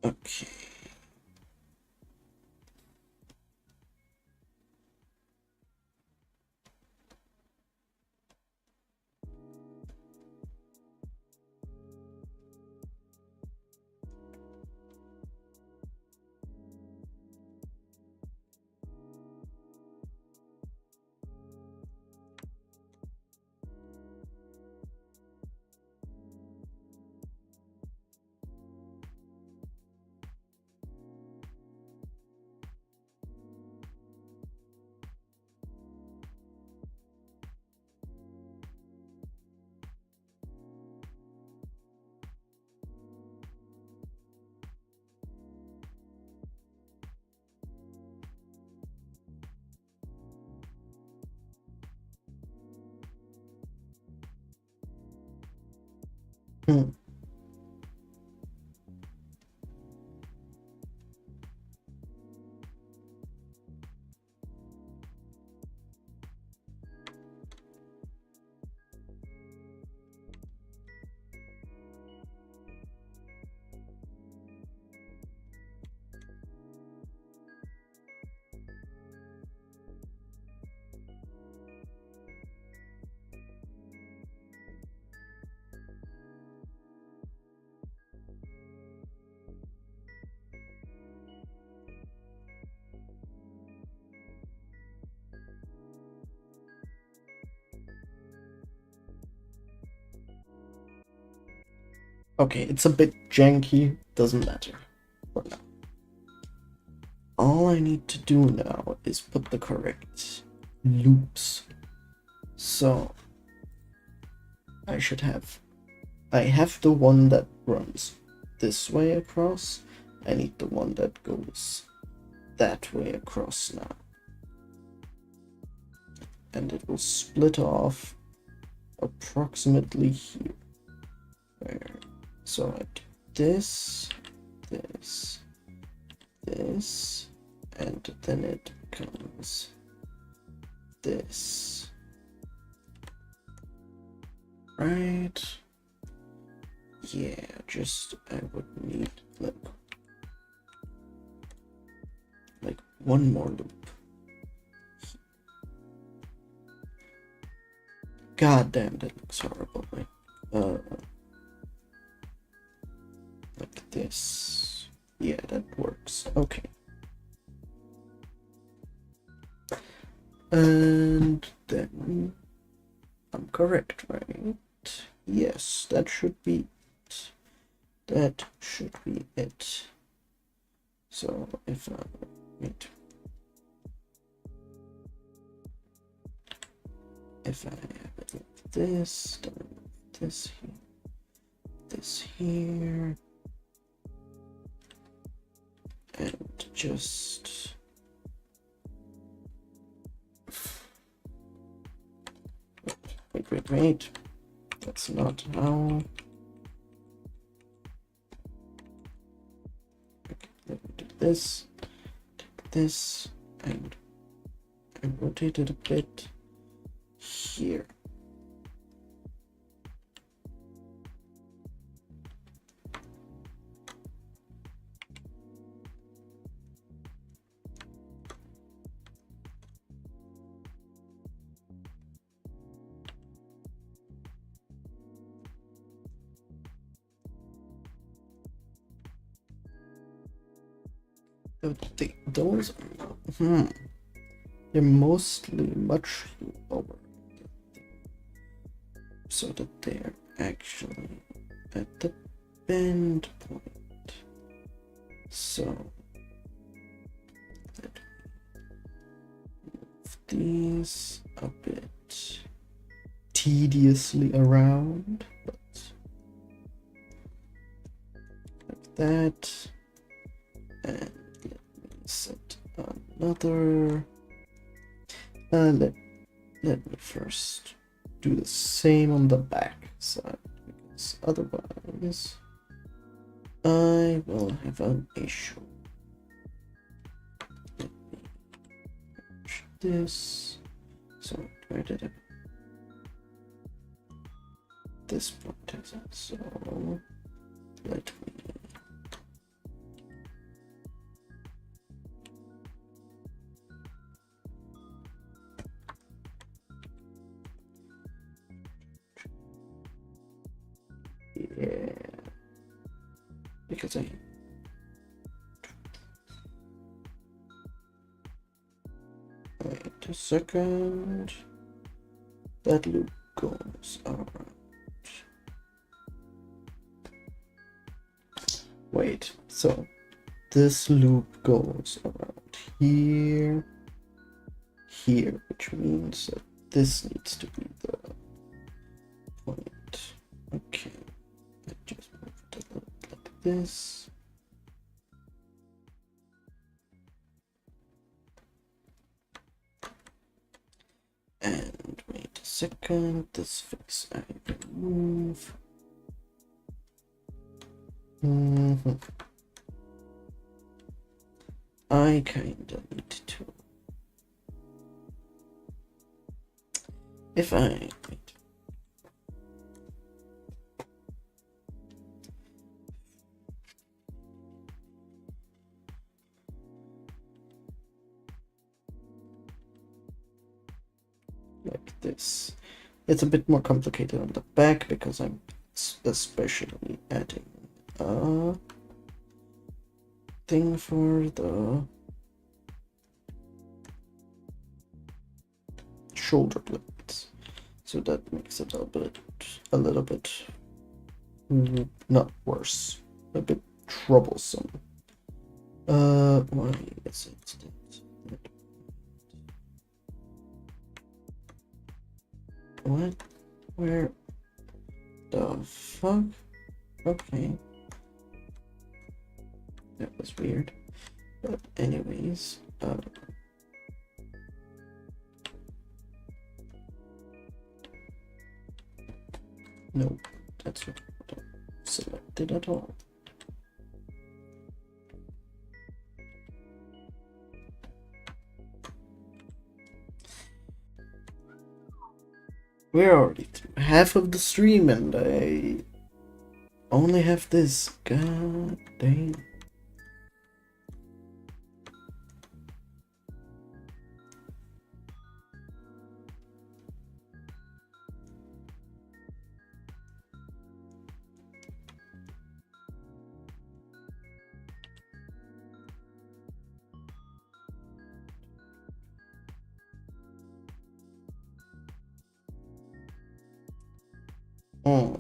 Okay. Hmm. Okay, it's a bit janky, doesn't matter for now. All I need to do now is put the correct loops. So I have the one that runs this way across. I need the one that goes that way across now. And it will split off approximately here. So I do this, this, this, and then it becomes this. Right? Yeah, I would need like one more loop. God damn, that looks horrible. Like this. Yeah, that works. Okay. And then I'm correct, right? Yes, that should be it. That should be it. So if I wait, if I have it like this, then this here, and just wait. That's not how. Okay, let me do this, take this, and rotate it a bit here. Those are they're mostly much lower, so that they're actually at the bend point. So let me move these a bit tediously around, but like that. And let me set another. Let me first do the same on the back side, because otherwise I will have an issue. Let me change this. So where did I? This point has it. So let me. Yeah, because wait a second, that loop goes around. Wait, so this loop goes around here, which means that this needs to be the point. Okay, I just moved it like this. And wait a second, this face I remove. Mhm. I kinda need to. If I wait. Like this. It's a bit more complicated on the back because I'm especially adding a thing for the shoulder blades. So that makes it a little bit not worse, a bit troublesome. Why is it that? What? Where the fuck? Okay. That was weird. But anyways, no, that's not what I selected at all. We're already through half of the stream and I only have this. God dang. Oh,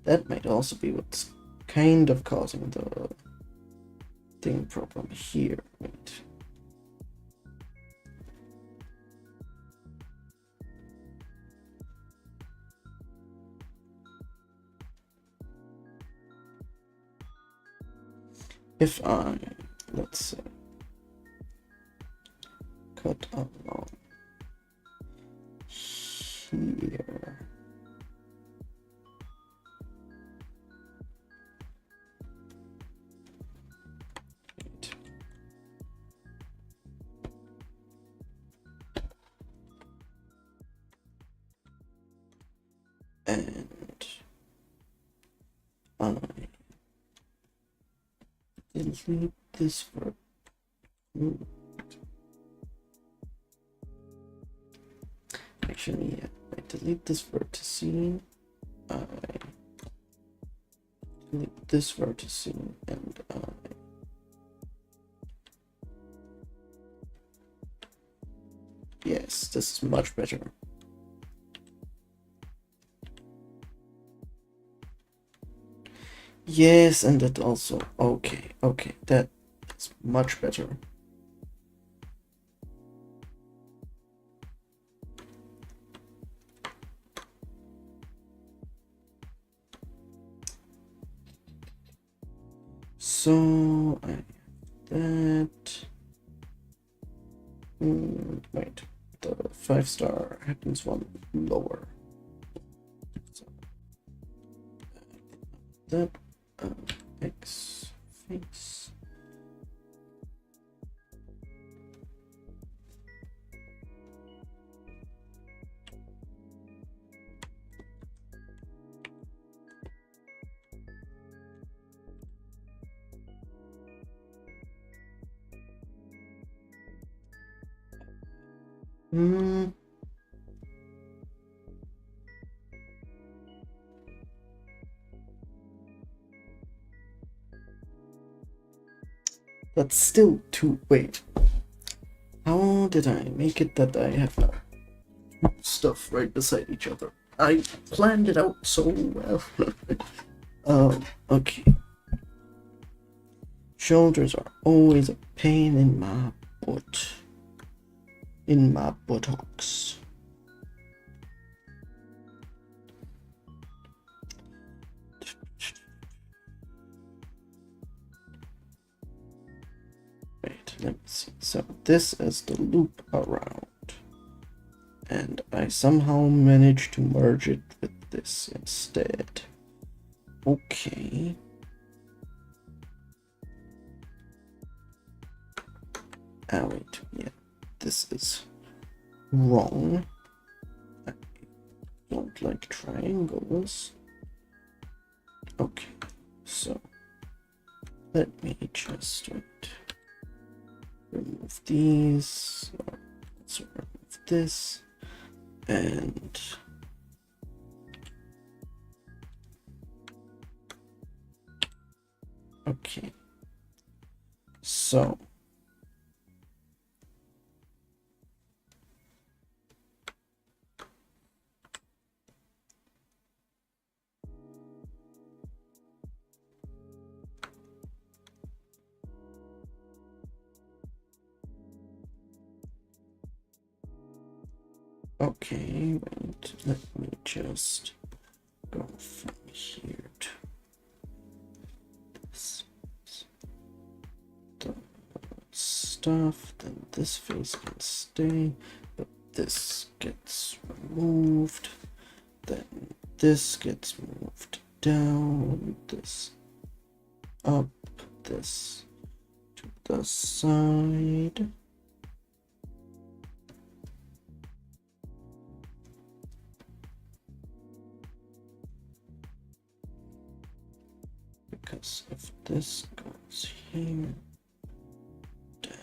that might also be what's kind of causing the thing problem here. Wait. If I, let's say, cut along here. Wait. And I delete this for actually, yeah, I delete this verticine. I delete this verticine and yes, this is much better. Yes, and that also, okay, that's much better. So I have that. Wait, the 5-star happens one lower. So that X face. That's still too. Wait. How did I make it that I have stuff right beside each other? I planned it out so well. Okay. Shoulders are always a pain in my butt. In my buttocks. Wait, let me see. So this is the loop around. And I somehow managed to merge it with this instead. Okay. Oh wait, yeah, this is wrong. I don't like triangles. Okay, so let me just remove these. Let's remove this, and okay, so okay, wait, let me just go from here to this stuff, then this face can stay, but this gets removed, then this gets moved down, this up, this to the side. Because if this goes here, down,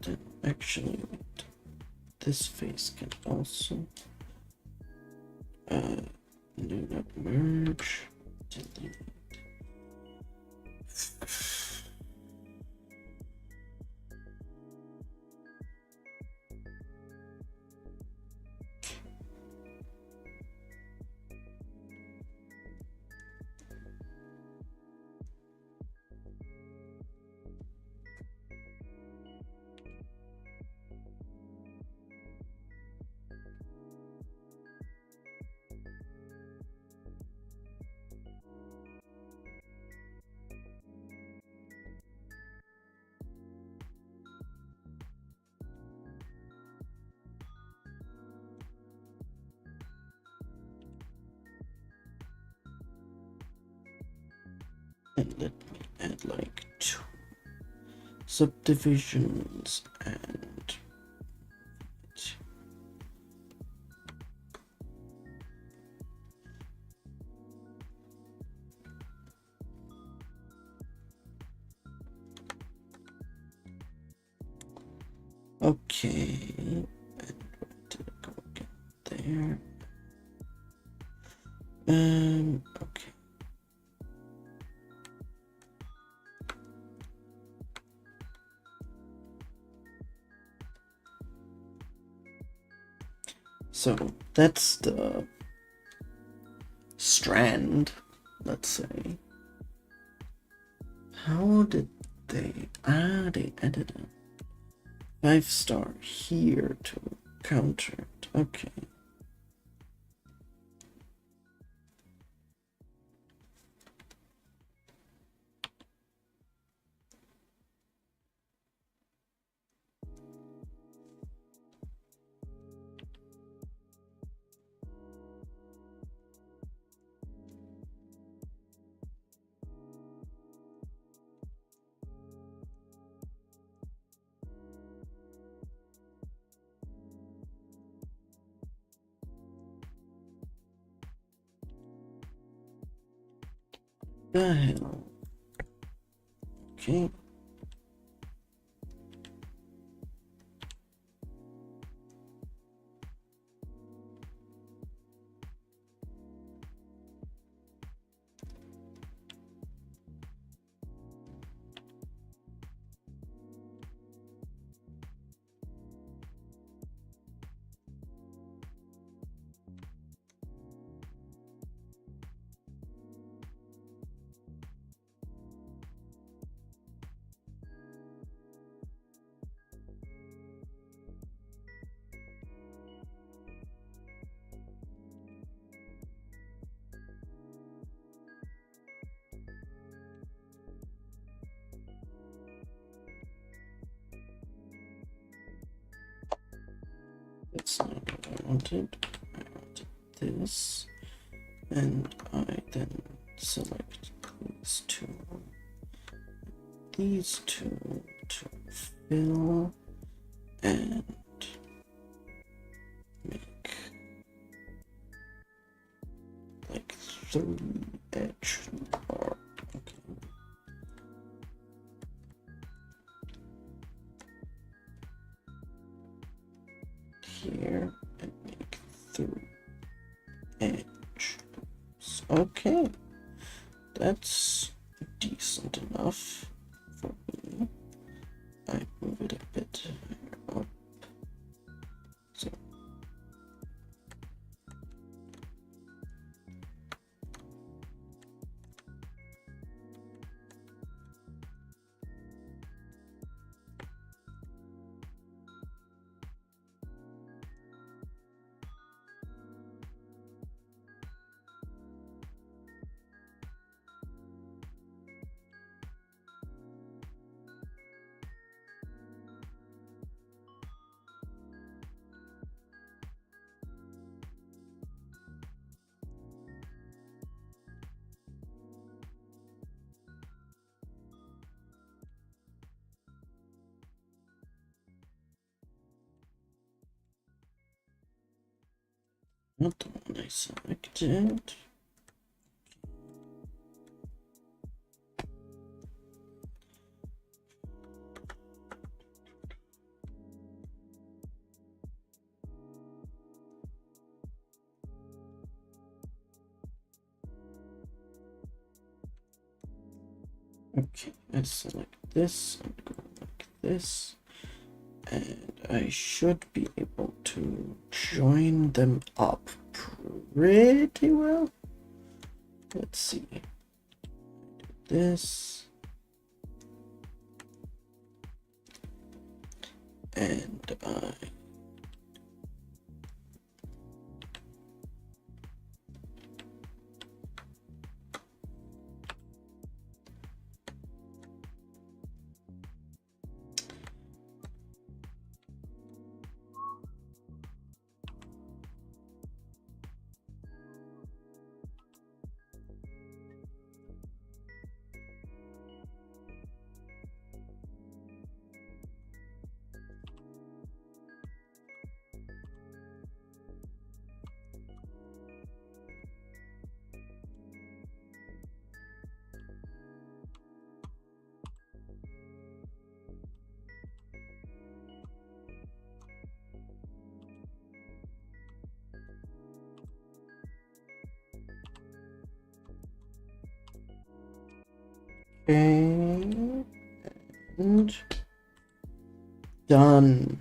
then actually wait, this face can also do not merge, delete. And let me add like 2 subdivisions and okay, and where did it go again? There. Okay. So that's the strand, let's say. How did they added a 5-star here to counter it. Okay. The hell. Okay. That's not what I wanted. I wanted this. And I then select these two to fill and make like 3 edge bar. Okay. Here and make 3 edge. Okay, that's decent enough for me. I move it a bit up. So not the one I selected. Okay, I select this and go like this, and I should be able to join them up pretty well. Let's see. Do this, and I okay, and done.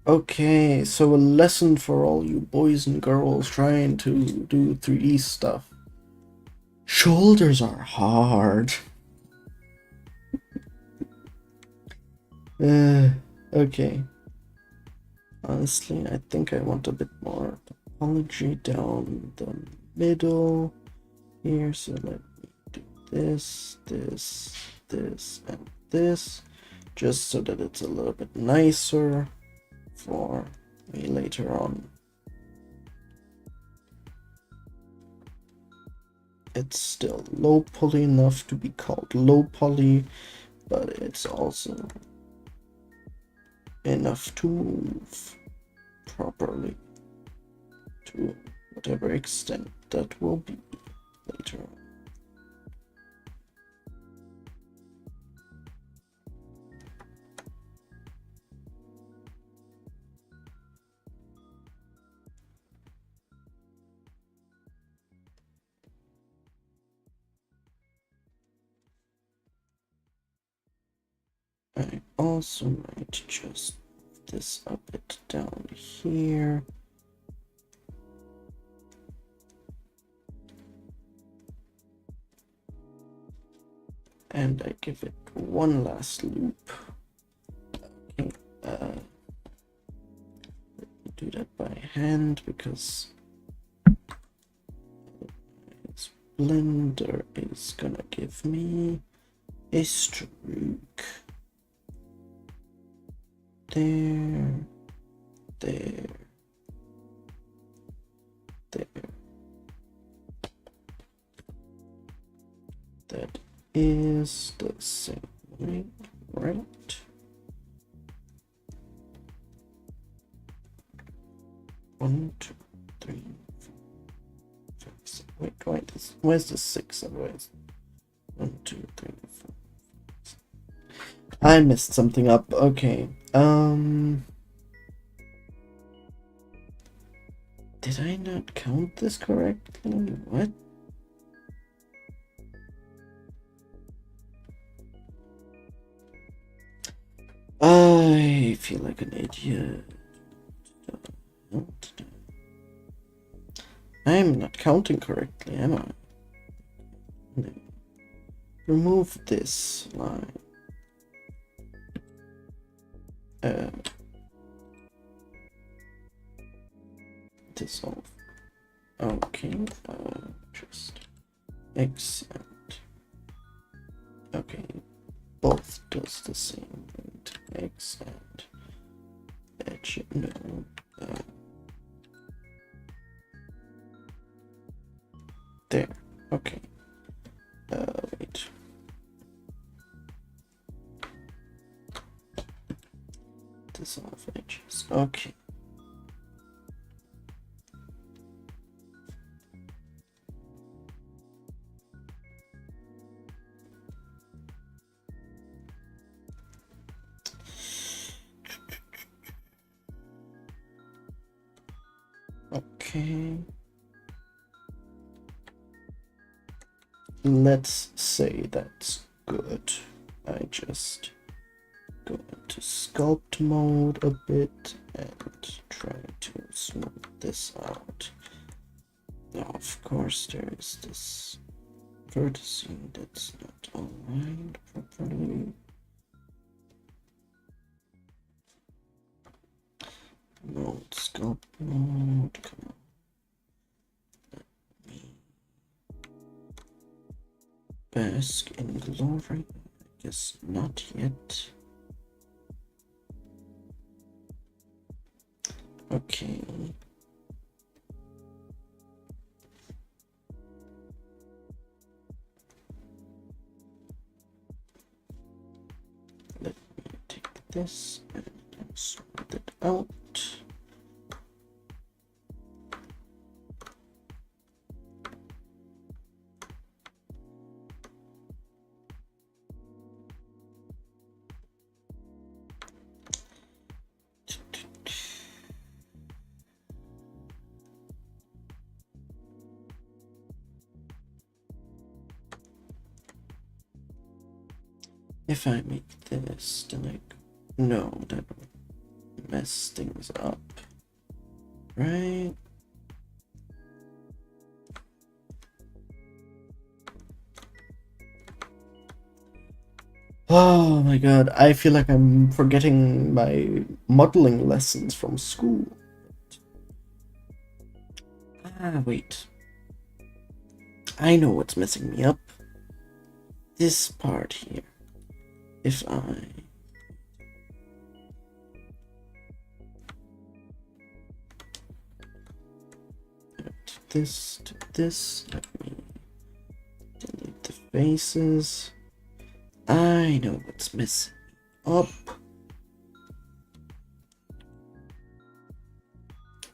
Okay, so a lesson for all you boys and girls trying to do 3D stuff. Shoulders are hard. Okay. Honestly, I think I want a bit more topology down the middle here. So let me do this, this, this, and this, just so that it's a little bit nicer for me later on. It's still low poly enough to be called low poly, but it's also enough to move properly to whatever extent that will be later on. I also might just move this a bit down here. And I give it one last loop. Okay, let me do that by hand because this blender is gonna give me a stroke. There, there, there. That is the same way, right? right? 1, 2, 3, 4, 5, 6. Wait, where's the 6 otherwise? 1, 2, 3, 4. I messed something up. Okay. Did I not count this correctly? What? I feel like an idiot. I'm not counting correctly, am I? No. Remove this line. Dissolve. Okay, just X and okay, both does the same. X and edge. No. There. Okay. Wait. Dissolve edges. Okay. Okay. Let's say that's good. I just go into sculpt mode a bit and try to smooth this out. Now, of course, there is this vertex that's not aligned properly. Mode, sculpt mode, come on. Let me bask in glory. I guess not yet. Okay. Let me take this and smooth it out. If I make this, then no, that would mess things up, right? Oh my god, I feel like I'm forgetting my modeling lessons from school. Ah, wait. I know what's messing me up. This part here. If I this to this, let me delete the faces. I know what's messing up.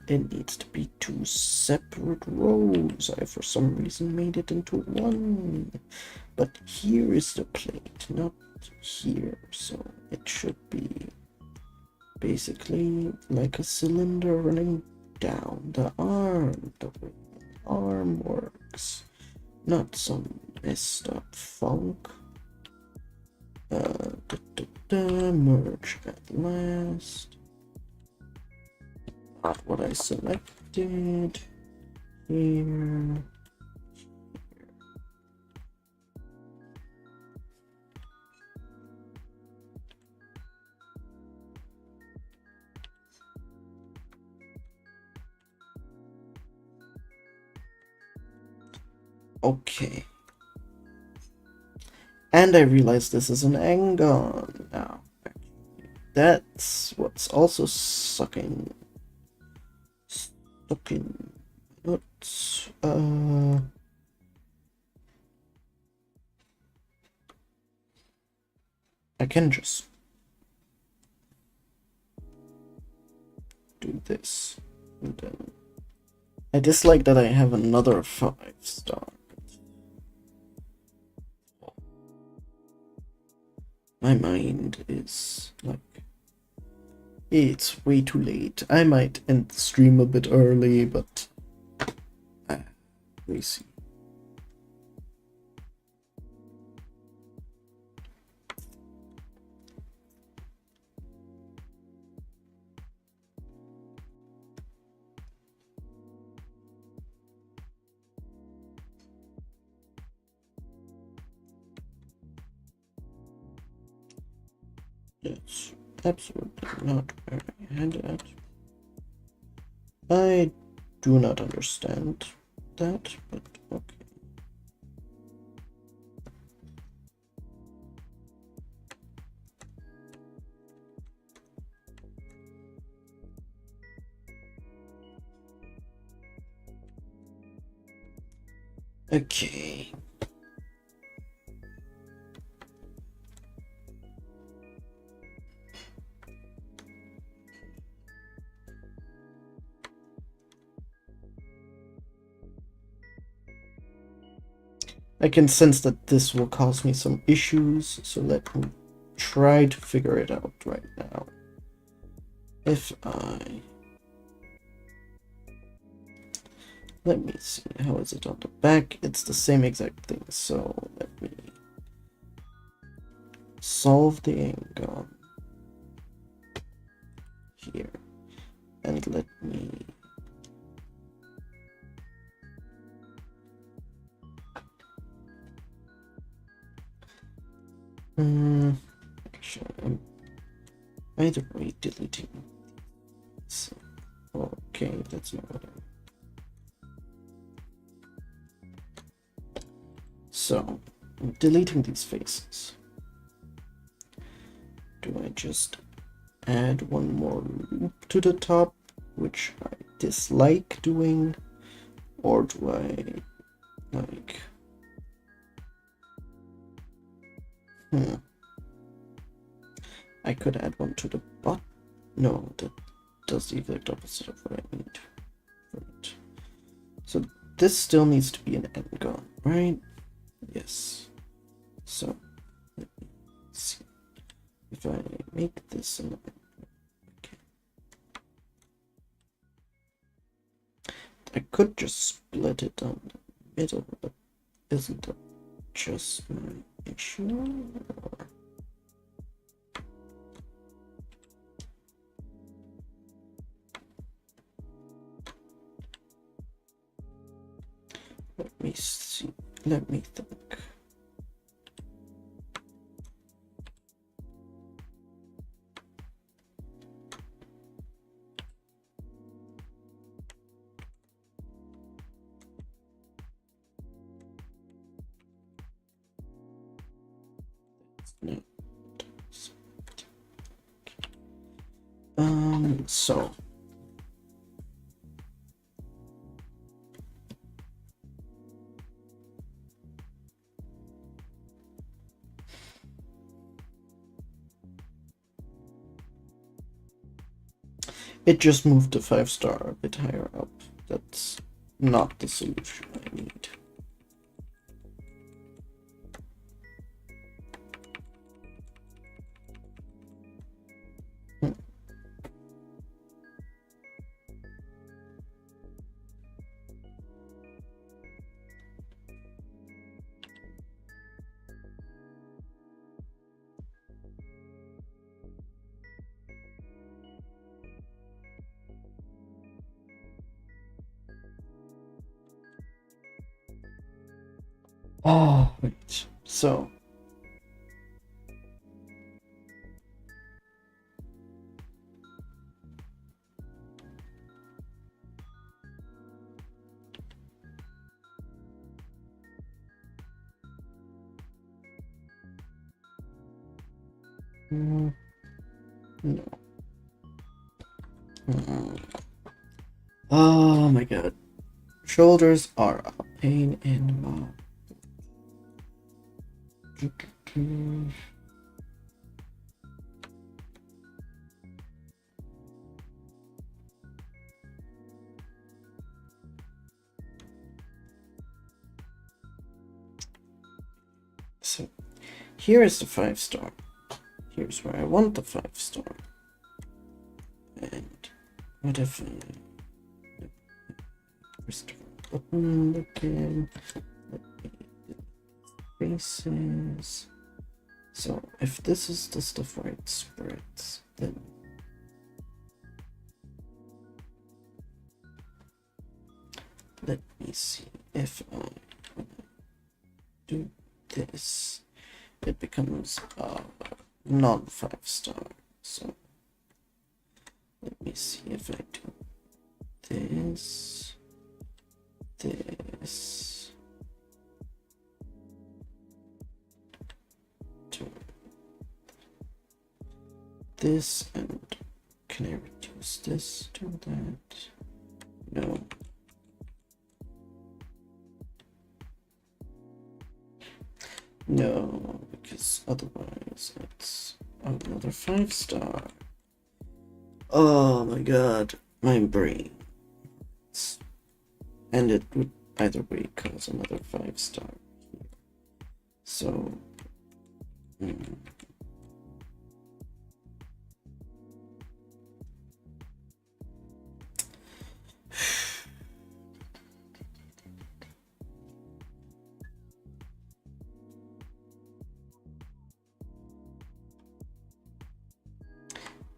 It needs to be 2 separate rows. I for some reason made it into 1. But here is the plate, not here. So it should be basically like a cylinder running down the arm. The way the arm works. Not some messed up funk. Merge at last. Not what I selected. Here. Okay. And I realize this is an angon now. That's what's also sucking. Nuts. I can just do this. And then I dislike that I have another 5-star. My mind is like, it's way too late. I might end the stream a bit early, but we see. That's absolutely not where I had at. I do not understand that, but okay. Okay. I can sense that this will cause me some issues, so let me try to figure it out right now. If I... Let me see, how is it on the back? It's the same exact thing, so let me solve the angle here, and let me actually, I'm either way deleting. So, okay, that's not what I... So, I'm deleting these faces. Do I just add one more loop to the top, which I dislike doing, or do I like... I could add one to the bottom. No, that does the exact opposite of what I need for it. So this still needs to be an end gun, right? Yes. So let me see if I make this an okay. I could just split it down the middle, but isn't that just my issue? Or... Let me see. Let me think. No. So. It just moved the 5-star a bit higher up. That's not the solution I need. Oh, wait. So. No. Oh my god. Shoulders are a pain in my... so here is the 5-star. Here's where I want the 5-star. And what if open again? Faces. So if this is the stuff where it spreads, then let me see if I do this, it becomes a non 5-star. So let me see if I do this, to this, and can I reduce this to that? No. No, because otherwise it's another 5-star. Oh my god, my brain. And it would either way cause another 5-star here. So,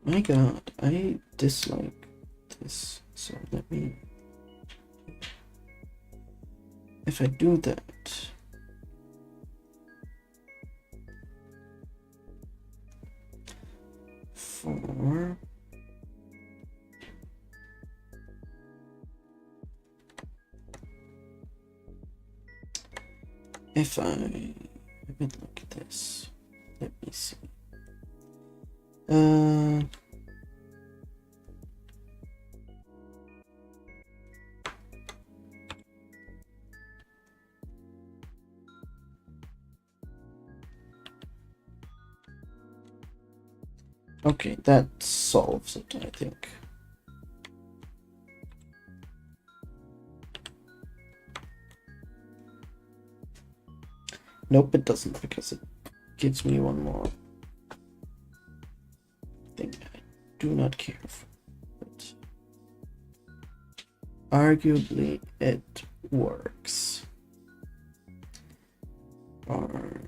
my god, I dislike this. So let me, if I do that, for if I look at this, let me see. Okay, that solves it, I think. Nope, it doesn't, because it gives me one more thing I do not care for. But arguably, it works. Or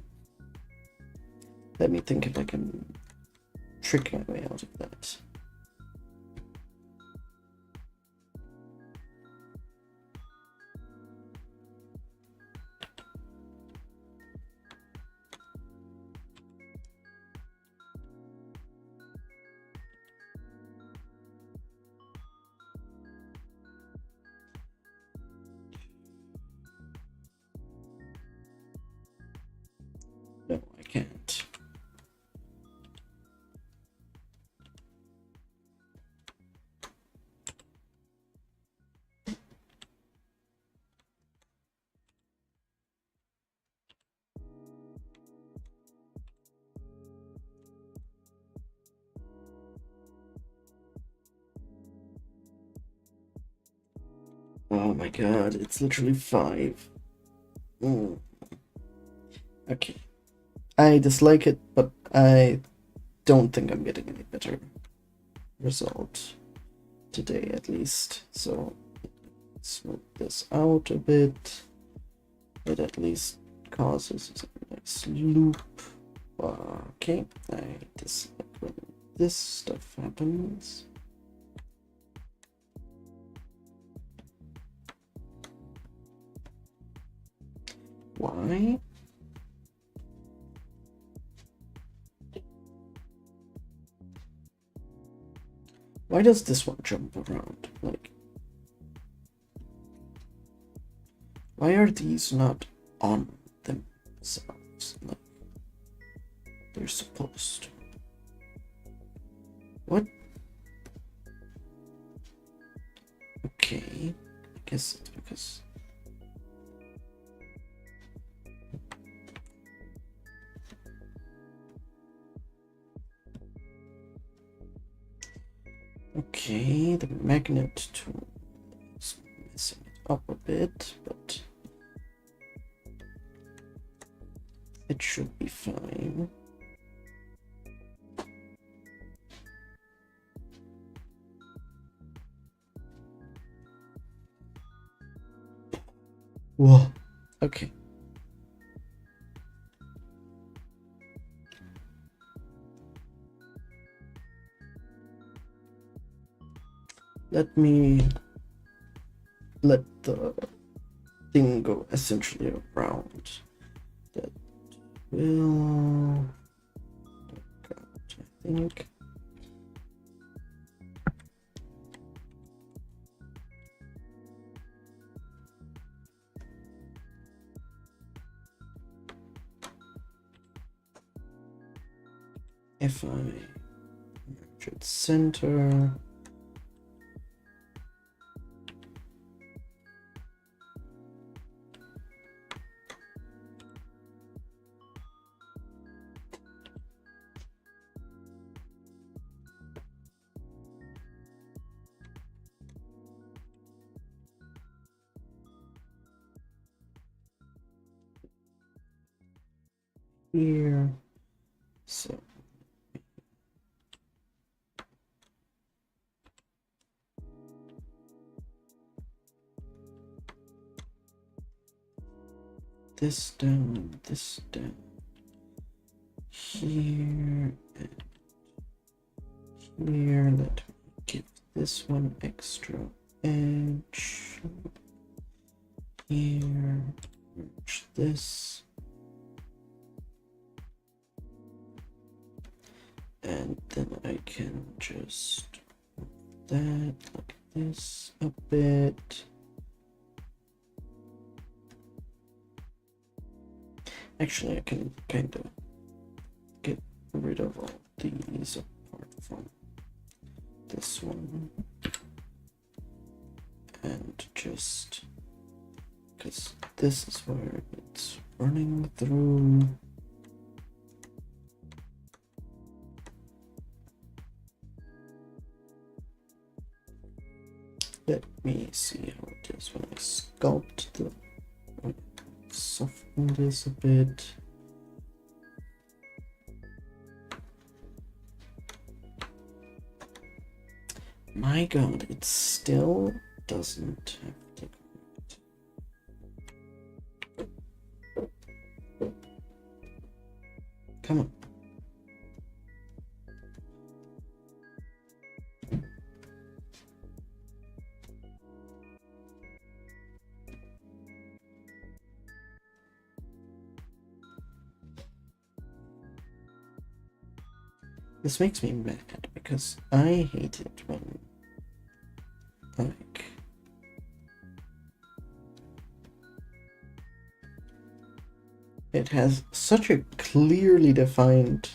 let me think if I can trick my way out of that. No, I can't. Oh my god, it's literally 5. Okay. I dislike it, but I don't think I'm getting any better result today, at least. So let's move this out a bit. It at least causes a nice loop. Okay, I dislike when this stuff happens. Why? Why does this one jump around? Like, why are these not on themselves? Like, they're supposed to. What? Okay, I guess it's because. Okay, the magnet tool is messing it up a bit, but it it should be fine. Whoa, okay. Let me let the thing go essentially around. That will work out, I think. If I merge it center, here, so this down, here, and here. Let me give this one extra edge. Here, merge this. And then I can just move that like this a bit. Actually, I can kind of get rid of all these apart from this one. And just, because this is where it's running through. Let me see how it is when I sculpt the, soften this a bit. My God, it still doesn't have the correct. Come on. This makes me mad because I hate it when, like, it has such a clearly defined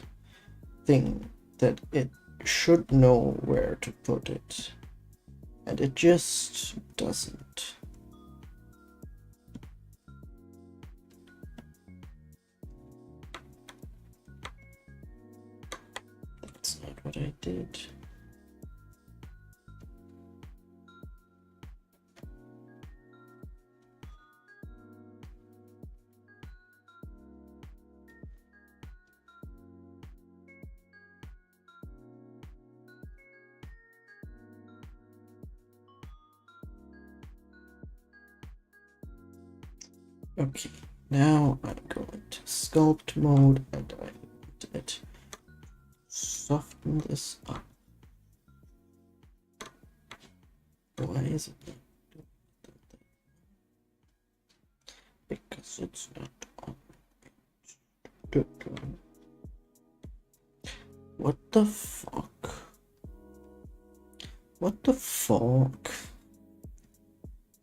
thing that it should know where to put it, and it just doesn't. That's not what I did. Okay, now I'm going to sculpt mode and I want it soften this up. Why is it not doing that? Because it's not on. What the fuck? What the fuck?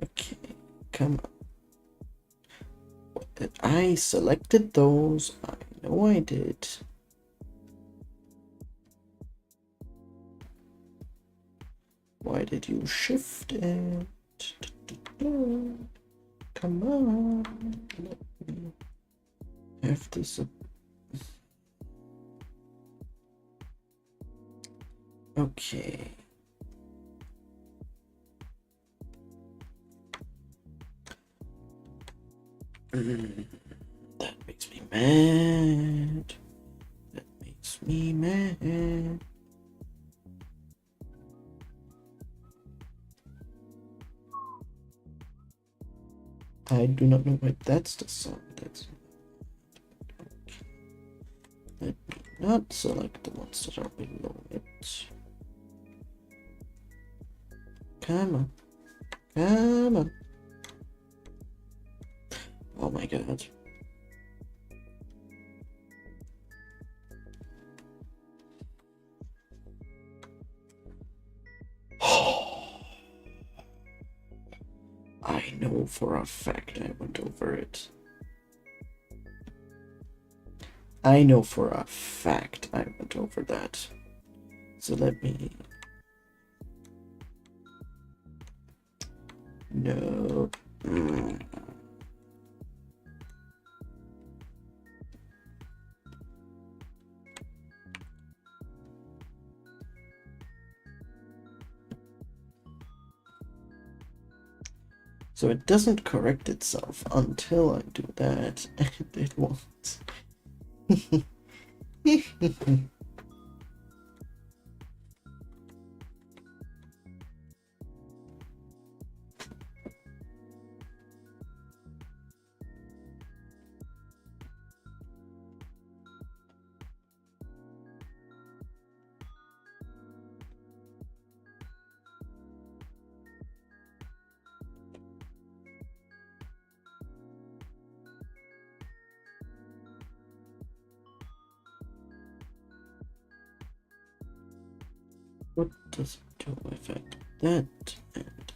Okay, come on. I selected those. I know I did. Why did you shift it? Come on. Let me have this. Okay. That makes me mad. That makes me mad. I do not know why that's the song. That's okay. Let me not select the ones that are below it. Come on. Come on. Oh my god. I know for a fact I went over it. I know for a fact I went over that. So let me... No. So it doesn't correct itself until I do that, and it won't. What does it do if I do that? And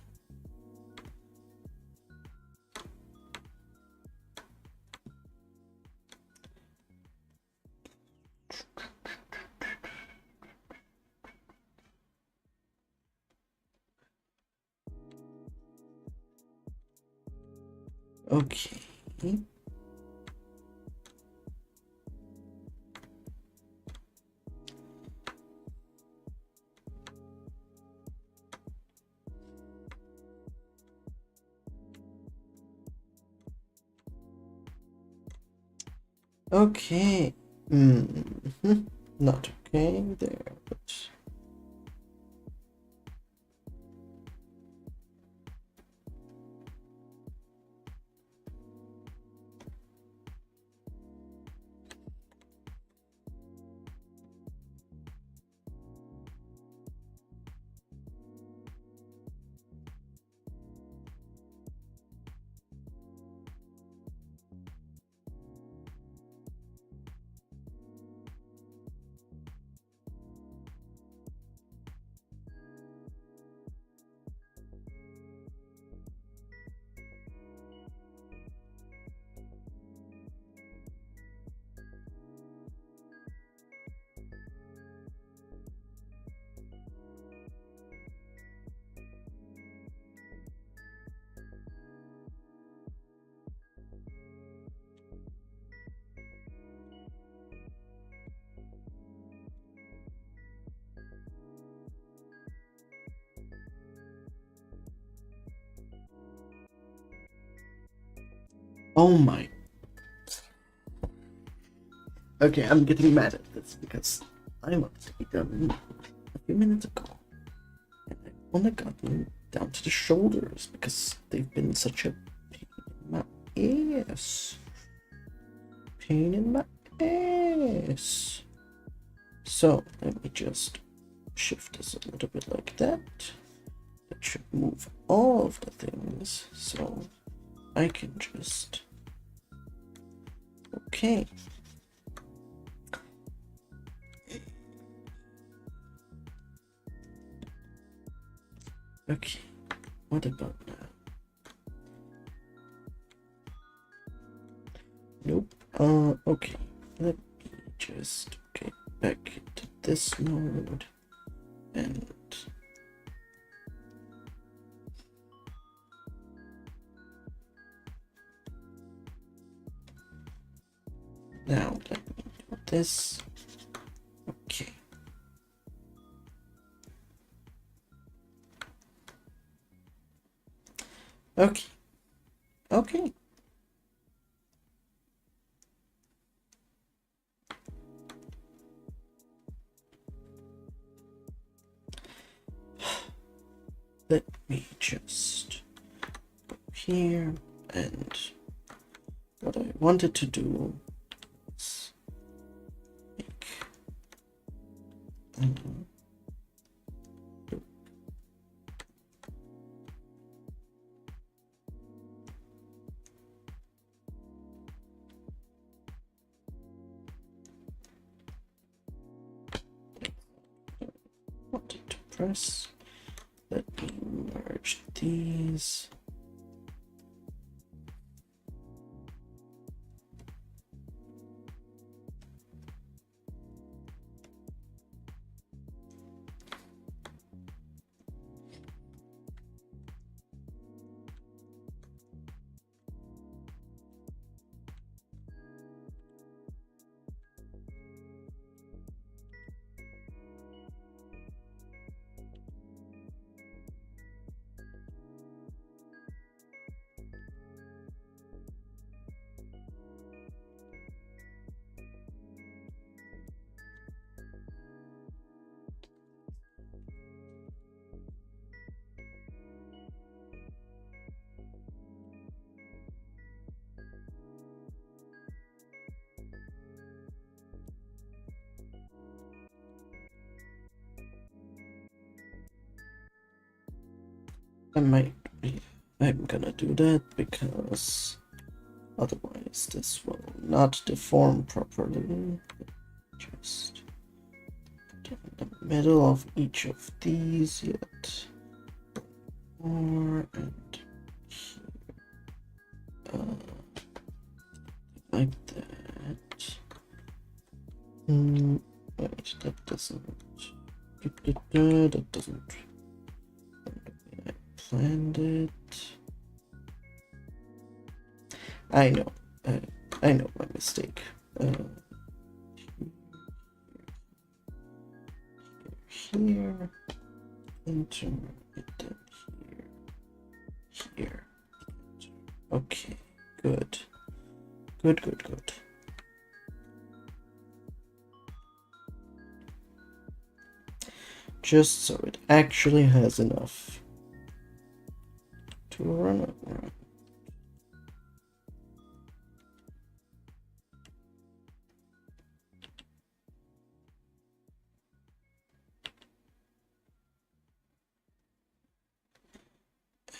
okay. Okay. Not okay there, but oh my. Okay, I'm getting mad at this because I wanted to be done a few minutes ago. And I've only gotten down to the shoulders because they've been such a pain in my ass. Pain in my ass. So let me just shift this a little bit like that. That should move all of the things so I can just... Okay. Okay, what about now? Nope. Okay. Let me just get back into this mode and now let me do this. Okay. Okay. Okay. let me just go here, and what I wanted to do is make wanted to press. Let me merge these. I'm gonna do that because otherwise this will not deform properly. Just in the middle of each of these yet. More and here. Like that. Wait, that doesn't. That doesn't. I planned it. I know. I know my mistake. Here. Enter it then here. Okay. Good. Good. Just so it actually has enough to run around.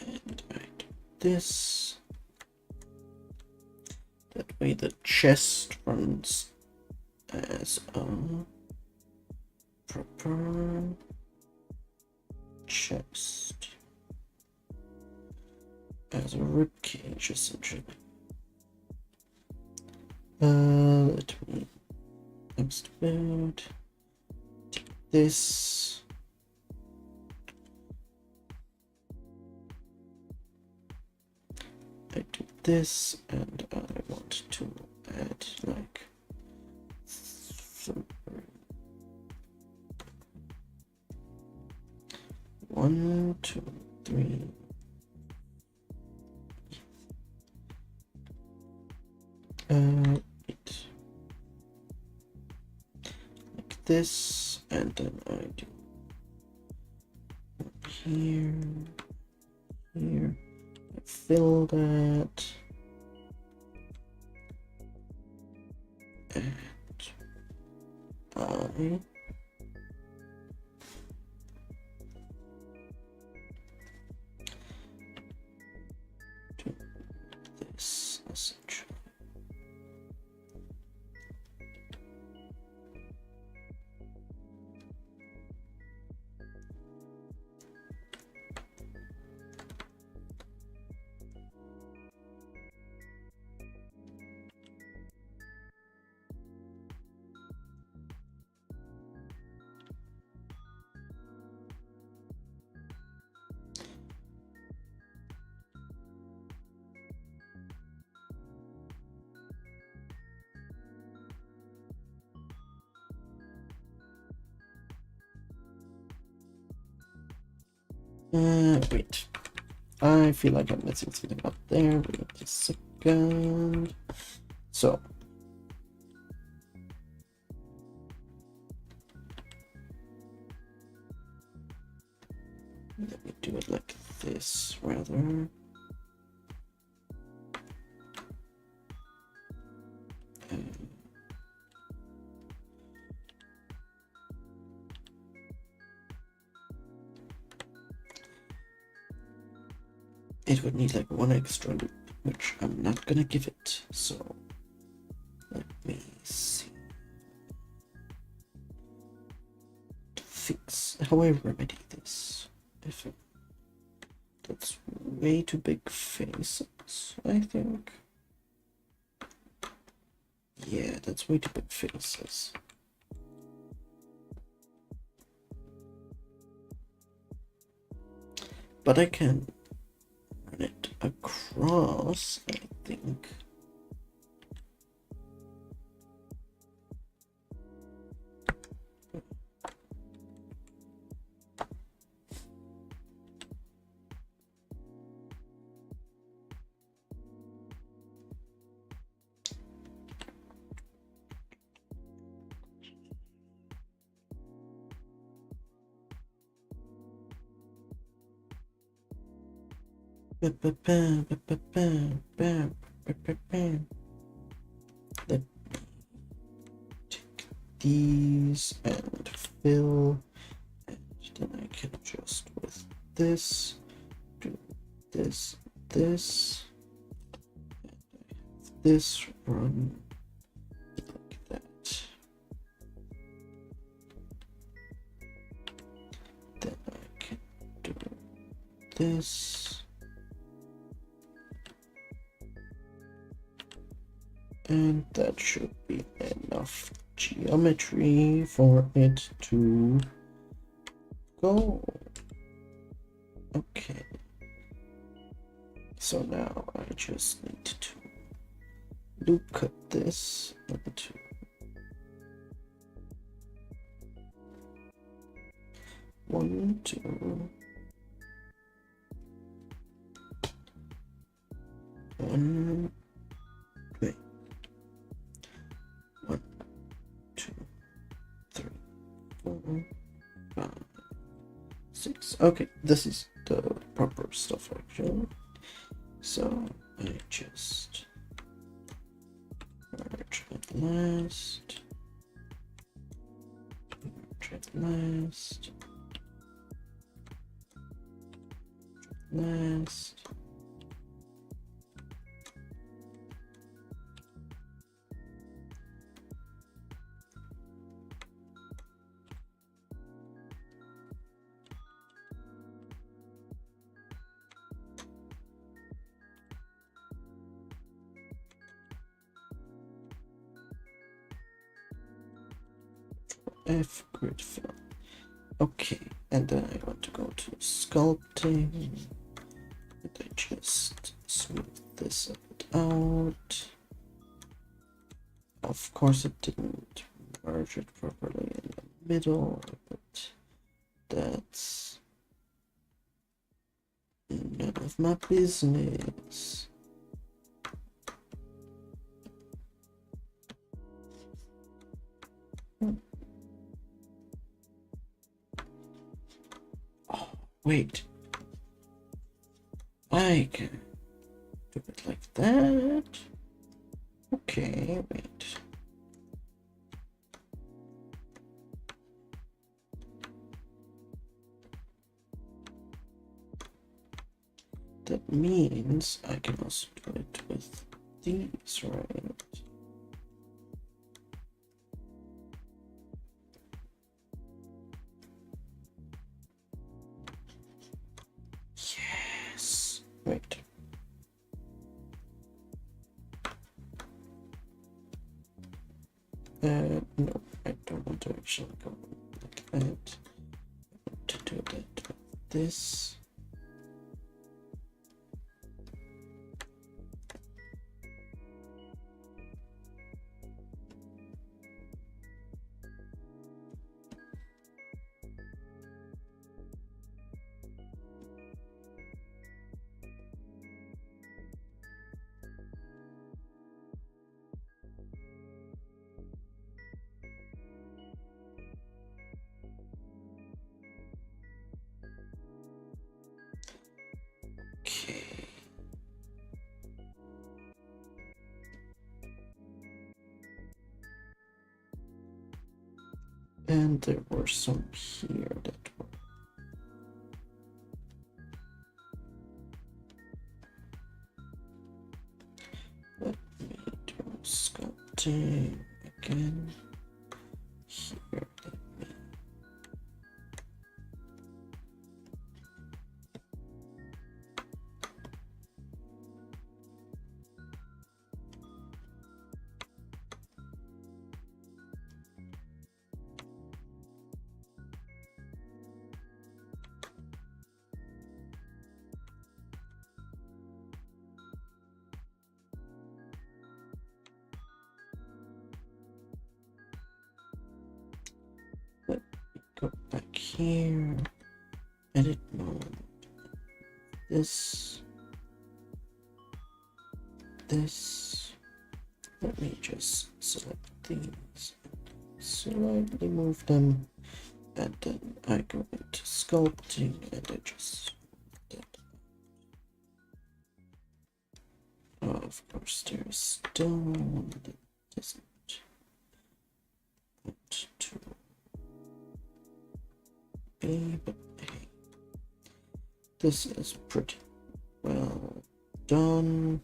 And I do this. That way the chest runs as a proper chest. As a ribcage, essentially. Let me expand this. I do this, and I want to add like 1, 2, 3. It like this, and then I do here. I fill that, and I do this essentially. Wait. I feel like I'm missing something up there. Wait a second. So. Let me do it like this rather. It would need like one extra loop, which I'm not gonna give it, so let me see. To fix how I remedy this. If that's way too big faces, I think. Yeah, that's way too big faces. But I can run it across, I think. Let me take these and fill, and then I can just with this, do this, this, and I have this run like that. Then I can do this. And that should be enough geometry for it to go. Okay. So now I just need to loop cut this into 1, 2, 1. Wait. 1, 2, 3, 4, 5, 6. Okay, this is the proper stuff actually. So I just merge at last, merge at last, last. F grid fill. Okay, and then I want to go to sculpting, and I just smooth this a bit out. Of course, it didn't merge it properly in the middle, but that's none of my business. Oh, wait. I can do it like that. Okay, wait. That means I can also do it with these, right? Yes. Wait. No, I don't want to actually go like that. I want to do that with this. And there were some here that were. Let me do sculpting again. Here, let me. Go back here, edit mode, this, let me just select these, slightly move them, and then I go into sculpting and I just of course there's still one that doesn't want to be, but hey, this is pretty well done.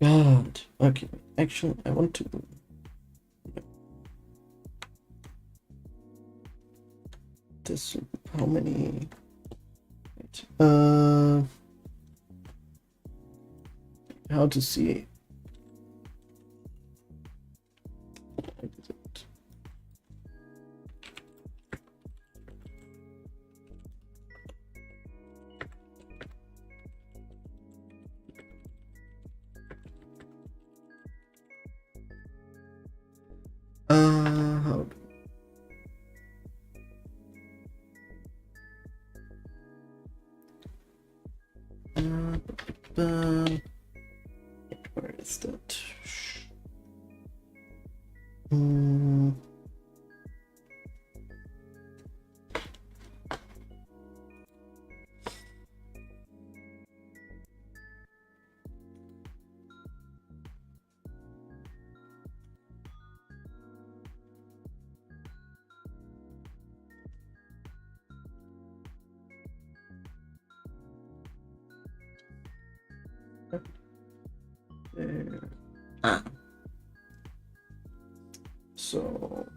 God, okay, actually, I want to. This, how many? Wait, how to see? How? Where is that? There. So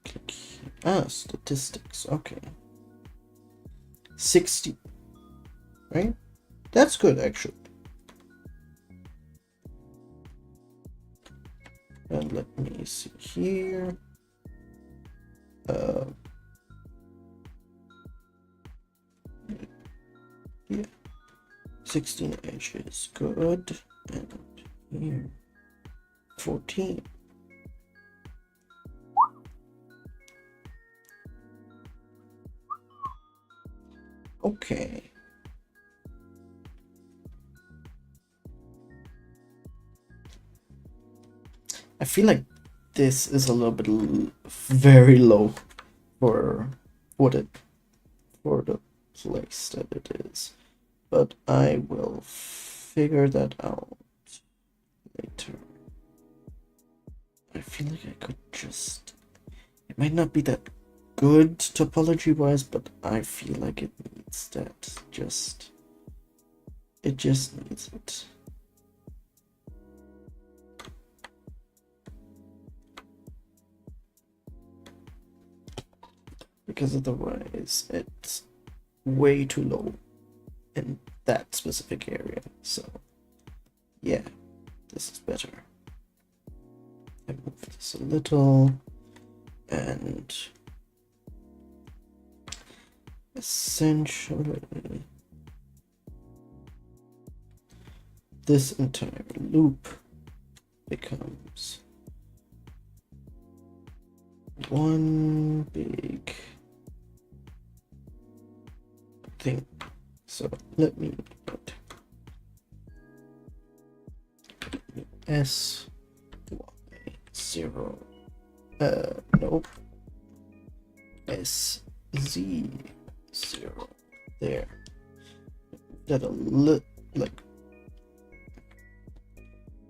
click here. Statistics. Okay. 60. Right? That's good actually. And let me see here. Yeah. 16 inches. Good. And here. 14. Okay. I feel like this is a little bit very low for the place that it is, but I will figure that out later. I feel like I could just, it might not be that good topology wise, but I feel like it needs that. It just needs it. Because otherwise it's way too low in that specific area. So yeah, this is better. I move this a little, and essentially this entire loop becomes one big thing. So let me put S Y 0 nope, S Z 0 there. That a little, like,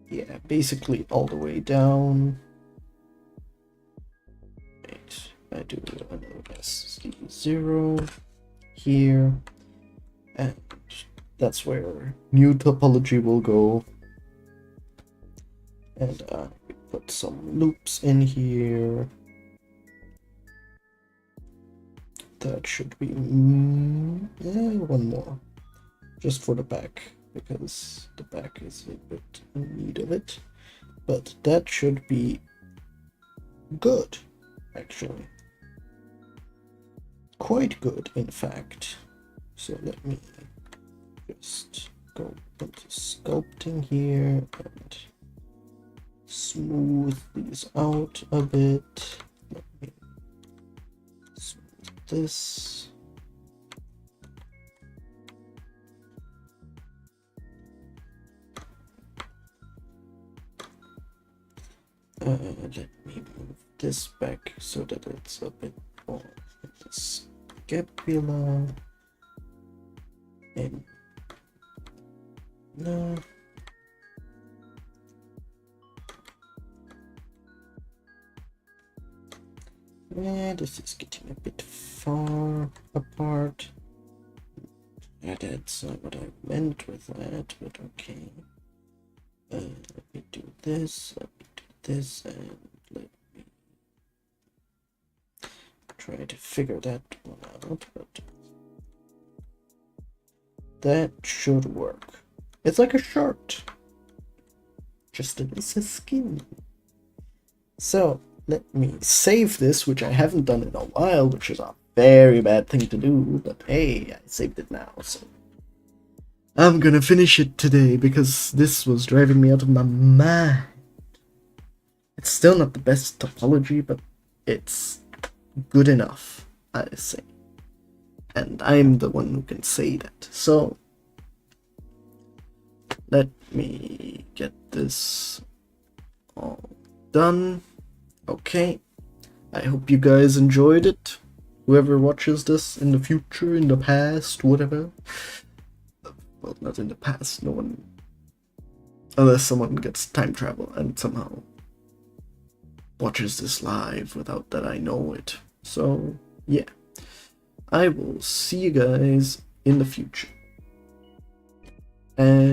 yeah, basically all the way down. Wait, I do another SZ0 here, and that's where new topology will go. And put some loops in here. That should be one more, just for the back, because the back is a bit in need of it. But that should be good, actually. Quite good, in fact. So let me just go into sculpting here and smooth these out a bit. Let me smooth this. Let me move this back so that it's a bit more in the scapula. And no. Yeah, this is getting a bit far apart. Yeah, that's not what I meant with that, but okay. Let me do this, let me do this, and let me try to figure that one out, but that should work. It's like a shirt, just that it's a skin. So let me save this, which I haven't done in a while, which is a very bad thing to do, but hey, I saved it now, so I'm gonna finish it today because this was driving me out of my mind. It's still not the best topology, but it's good enough, I say. And I'm the one who can say that. So let me get this all done. Okay. I hope you guys enjoyed it. Whoever watches this in the future, in the past, whatever. Well, not in the past, no one, unless someone gets time travel and somehow watches this live without that I know it. So yeah, I will see you guys in the future. And